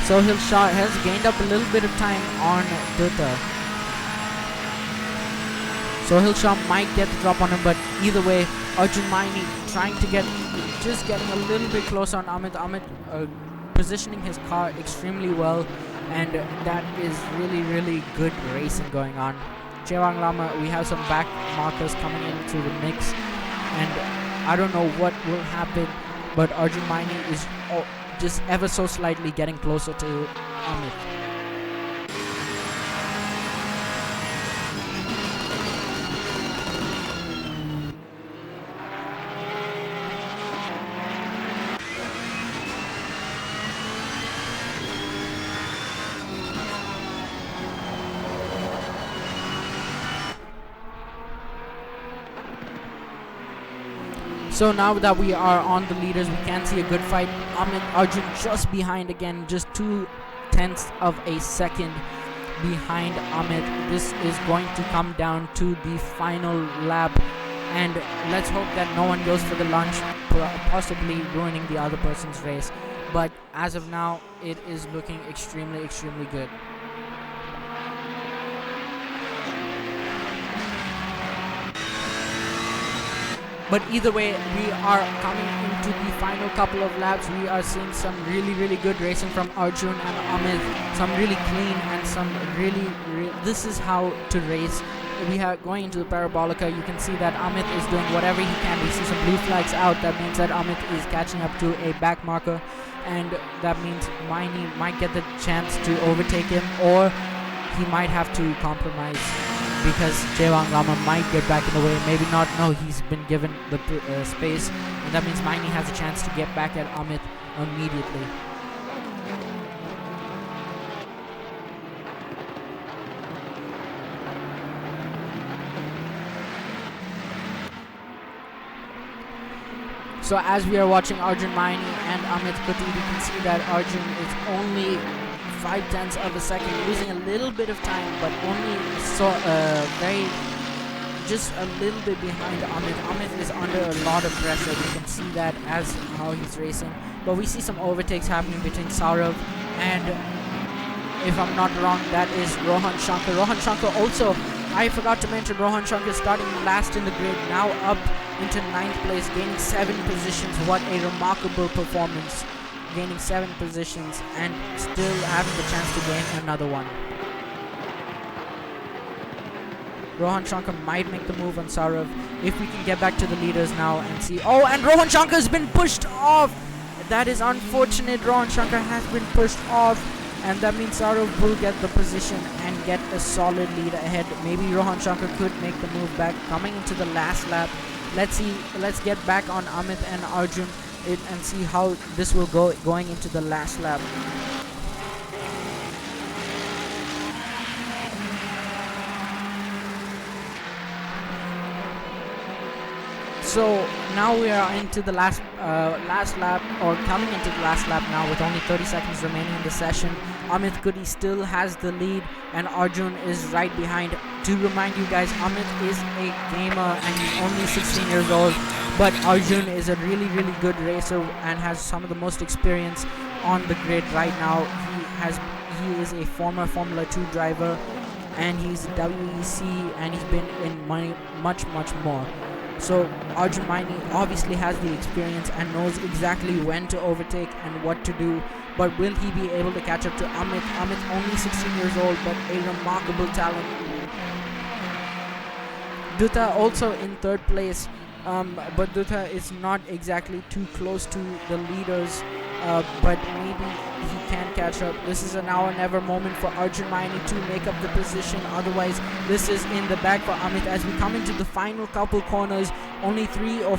B: Sohil Shah has gained up a little bit of time on Dutta. Sohil Shah might get the drop on him, but either way, Arjun Maini trying to just getting a little bit close on Amit. Amit positioning his car extremely well, and that is really good racing going on. Chewang Lama, we have some back markers coming into the mix, and I don't know what will happen, but Arjun Maini is just ever so slightly getting closer to Amit. So now that we are on the leaders, we can see a good fight. Arjun just behind again, just 0.2 of a second behind Amit. This is going to come down to the final lap, and let's hope that no one goes for the lunch, possibly ruining the other person's race. But as of now, it is looking extremely good. But either way, we are coming into the final couple of laps. We are seeing some really good racing from Arjun and Amit. Some really clean and some this is how to race. We are going into the Parabolica. You can see that Amit is doing whatever he can. We see some blue flags out. That means that Amit is catching up to a back marker, and that means Maini might get the chance to overtake him, or he might have to compromise because Jaywang Lama might get back in the way. Maybe not. No, he's been given the space, and that means Maini has a chance to get back at Amit immediately. So as we are watching Arjun Maini and Amit Kuti, we can see that Arjun is only 0.5 of a second, losing a little bit of time, but only just a little bit behind Amit. Amit is under a lot of pressure. We can see that as how he's racing. But we see some overtakes happening between Saurav and, if I'm not wrong, that is Rohan Shanker. Rohan Shanker also, I forgot to mention, Rohan Shanker starting last in the grid, now up into 9th place, gaining 7 positions. What a remarkable performance, gaining 7 positions and still having the chance to gain another one. Rohan Shanker might make the move on Saurav if we can get back to the leaders now and see. Oh, and Rohan Shanker has been pushed off. That is unfortunate. Rohan Shanker has been pushed off, and that means Saurav will get the position and get a solid lead ahead. Maybe Rohan Shanker could make the move back. Coming into the last lap, let's see. Let's get back on Amit and Arjun and see how this will go going into the last lap. So now we are into the last lap, or coming into the last lap now, with only 30 seconds remaining in the session. Amit Kuti still has the lead and Arjun is right behind. To remind you guys, Amit is a gamer and he's only 16 years old, but Arjun is a really good racer and has some of the most experience on the grid right now. He is a former Formula 2 driver, and he's WEC, and he's been in much more. So Arjun Maini obviously has the experience and knows exactly when to overtake and what to do. But will he be able to catch up to Amit? Amit only 16 years old, but a remarkable talent. Dutta also in 3rd place, but Dutta is not exactly too close to the leaders, but maybe he can catch up. This is a now or never moment for Arjun Maini to make up the position. Otherwise, this is in the bag for Amit as we come into the final couple corners. Only 4 or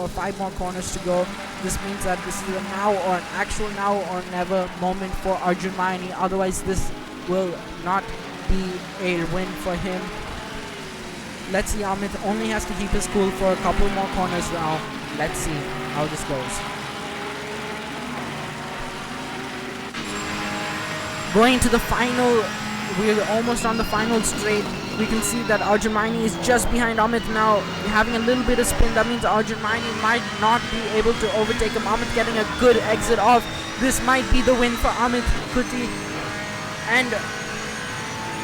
B: 5 more corners to go. This means that this is a now or an actual now or never moment for Arjun Maini. Otherwise, this will not be a win for him. Let's see, Amit only has to keep his cool for a couple more corners now. Let's see how this goes. Going to the final, we're almost on the final straight. We can see that Arjun Maini is just behind Amit now, having a little bit of spin. That means Arjun Maini might not be able to overtake him. Amit getting a good exit off. This might be the win for Amit Kuti, and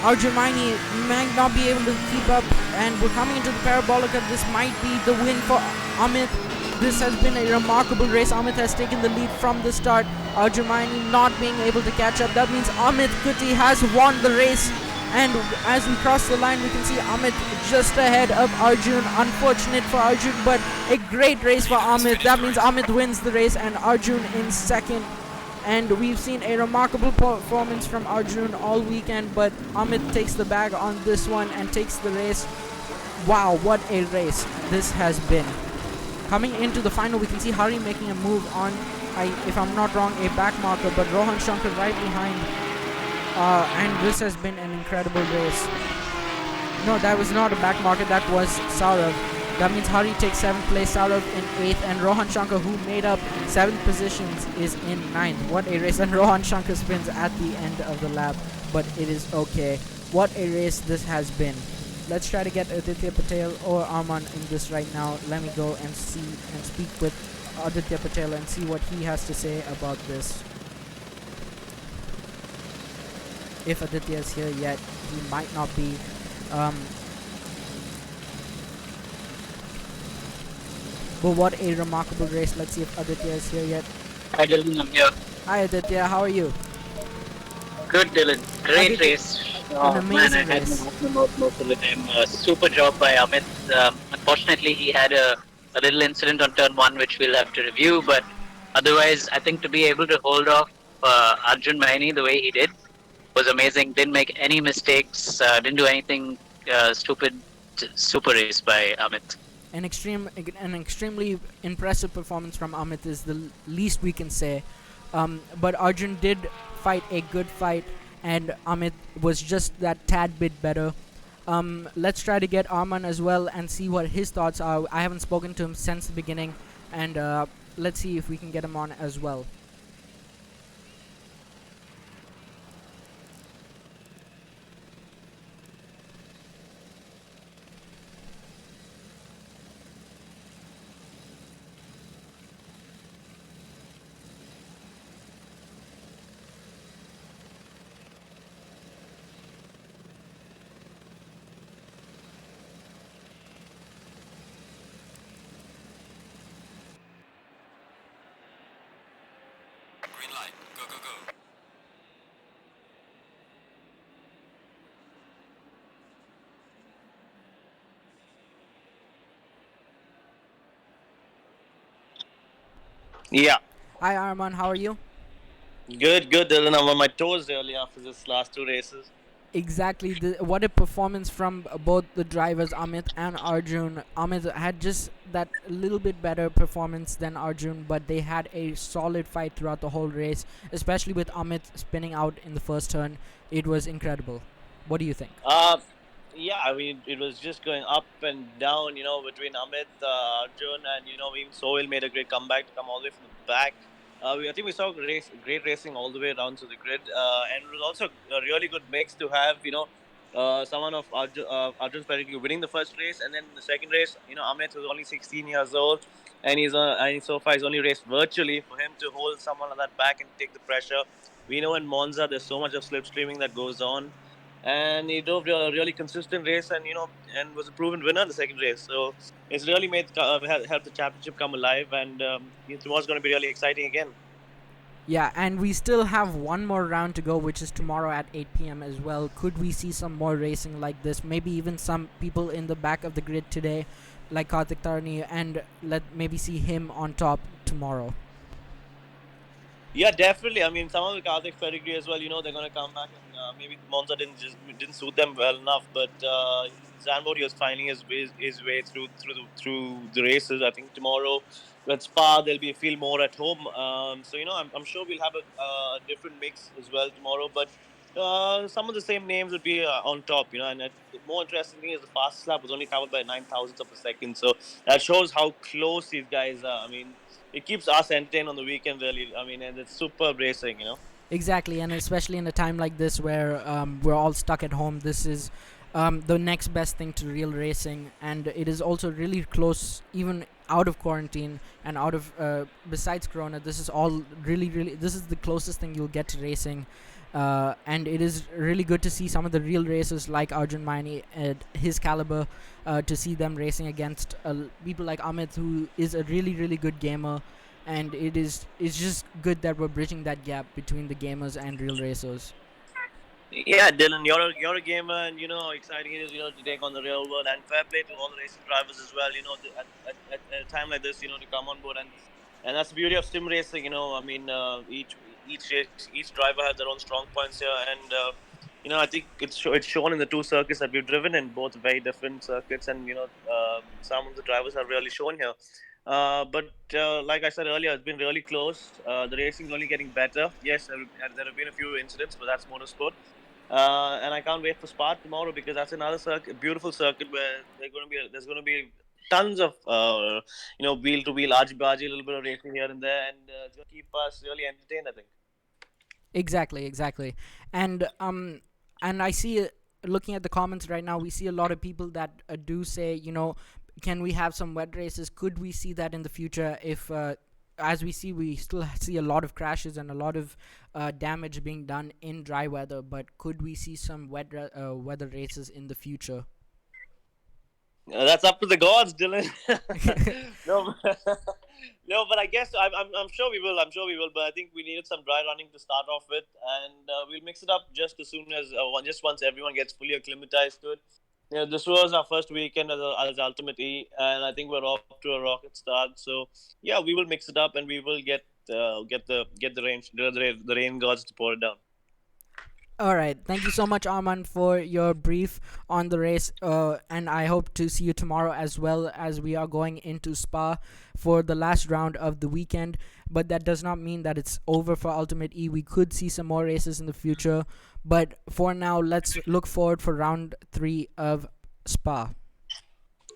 B: Arjun Maini might not be able to keep up, and we're coming into the Parabolica. This might be the win for Amit. This has been a remarkable race. Amit has taken the lead from the start. Arjun Maini not being able to catch up. That means Amit Kuti has won the race. And as we cross the line, we can see Amit just ahead of Arjun. Unfortunate for Arjun, but a great race for Amit. That means Amit wins the race and Arjun in 2nd. And we've seen a remarkable performance from Arjun all weekend, but Amit takes the bag on this one and takes the race. Wow, what a race this has been. Coming into the final, we can see Hari making a move on, if I'm not wrong, a back marker, but Rohan Shanker right behind. And this has been an incredible race. No, that was not a back marker, that was Saurav. That means Hari takes 7th place, Saurav in 8th, and Rohan Shanker, who made up 7 positions, is in 9th. What a race, and Rohan Shanker spins at the end of the lap, but it is okay. What a race this has been. Let's try to get Aditya Patel or Arman in this right now. Let me go and see and speak with Aditya Patel and see what he has to say about this. If Aditya is here yet, he might not be. But what a remarkable race. Let's see if Aditya is here yet.
C: Hi Dylan, I'm here.
B: Hi Aditya, how are you?
C: Good Dylan, great
B: Aditya,
C: race.
B: an
C: Oh man, I
B: amazing
C: had my
B: race.
C: mouth in my mouth most of the time. Super job by Amit. Unfortunately, he had a little incident on turn one, which we'll have to review. But otherwise, I think to be able to hold off Arjun Maini the way he did was amazing. Didn't make any mistakes. Didn't do anything stupid. Super race by Amit.
B: An extremely impressive performance from Amit is the least we can say. But Arjun did fight a good fight, and Amit was just that tad bit better. Let's try to get Arman as well and see what his thoughts are. I haven't spoken to him since the beginning, and let's see if we can get him on as well.
A: Yeah,
B: Hi Arman, how are you?
A: good. Dylan, I'm on my toes really after this last two races.
B: Exactly. What a performance from both the drivers, Amit and Arjun. Amit had just that little bit better performance than Arjun, but they had a solid fight throughout the whole race, especially with Amit spinning out in the first turn. It was incredible. What do you think?
A: Uh, yeah, I mean, it was just going up and down, between Amit, Arjun, and even Sohail made a great comeback to come all the way from the back. I think we saw great racing all the way around to the grid, and it was also a really good mix to have, someone of Arjun's pedigree winning the first race, and then the second race, Amit was only 16 years old, and so far he's only raced virtually. For him to hold someone like that back and take the pressure, we know in Monza there's so much of slipstreaming that goes on, and he drove a really consistent race, and and was a proven winner in the second race. So it's really made helped the championship come alive, and tomorrow's going to be really exciting again.
B: Yeah, and we still have one more round to go, which is tomorrow at 8 p.m. as well. Could we see some more racing like this? Maybe even some people in the back of the grid today, like Karthik Tarni, and let maybe see him on top tomorrow.
A: Yeah, definitely. I mean, some of the Karthik pedigree as well. They're going to come back, and maybe Monza didn't suit them well enough. But Zambodi was finding his way through the races. I think tomorrow with Spa they'll feel more at home. So I'm sure we'll have a different mix as well tomorrow. But some of the same names would be on top. And the more interesting thing is the fastest lap was only covered by 9 thousandths of a second. So that shows how close these guys are. I mean, it keeps us entertained on the weekend, really. I mean, and it's superb racing.
B: Exactly, and especially in a time like this where we're all stuck at home, this is the next best thing to real racing, and it is also really close, even out of quarantine and out of besides Corona. This is all really. This is the closest thing you'll get to racing, and it is really good to see some of the real racers like Arjun Maini at his caliber, to see them racing against people like Amit, who is a really good gamer, and it's just good that we're bridging that gap between the gamers and real racers.
A: Yeah, Dylan, you're a gamer, and how exciting it is, to take on the real world. And fair play to all the racing drivers as well. At a time like this, to come on board, and that's the beauty of sim racing. I mean, each driver has their own strong points here, and I think it's shown in the two circuits that we've driven in, both very different circuits, and some of the drivers have really shown here. But like I said earlier, it's been really close. The racing's only getting better. Yes, there have been a few incidents, but that's motorsport. And I can't wait for Spa tomorrow because that's another beautiful circuit where there's going to be tons of wheel to wheel, argy bargy, a little bit of racing here and there, and it's going to keep us really entertained, I think.
B: Exactly, and I see, looking at the comments right now, we see a lot of people that do say, can we have some wet races? Could we see that in the future? If as we still see a lot of crashes and a lot of damage being done in dry weather, but could we see some weather races in the future?
A: That's up to the gods, Dylan. no, no, but I guess I'm sure we will. I'm sure we will. But I think we needed some dry running to start off with, and we'll mix it up just as soon as just once everyone gets fully acclimatized to it. This was our first weekend as Ultimate E, and I think we're off to a rocket start. So yeah, we will mix it up, and we will get the rain gods to pour it down.
B: All right. Thank you so much, Arman, for your brief on the race. And I hope to see you tomorrow as well, as we are going into Spa for the last round of the weekend. But that does not mean that it's over for Ultimate E. We could see some more races in the future. But for now, let's look forward for round 3 of Spa.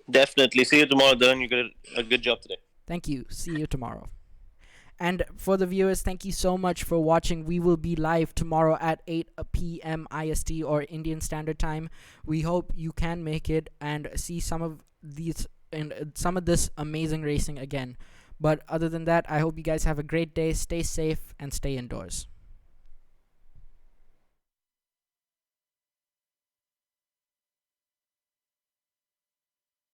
A: Definitely. See you tomorrow, Dylan. You did a good job today.
B: Thank you. See you tomorrow. And for the viewers, thank you so much for watching. We will be live tomorrow at 8 p.m. IST or Indian Standard Time. We hope you can make it and see some of this amazing racing again. But other than that, I hope you guys have a great day. Stay safe and stay indoors.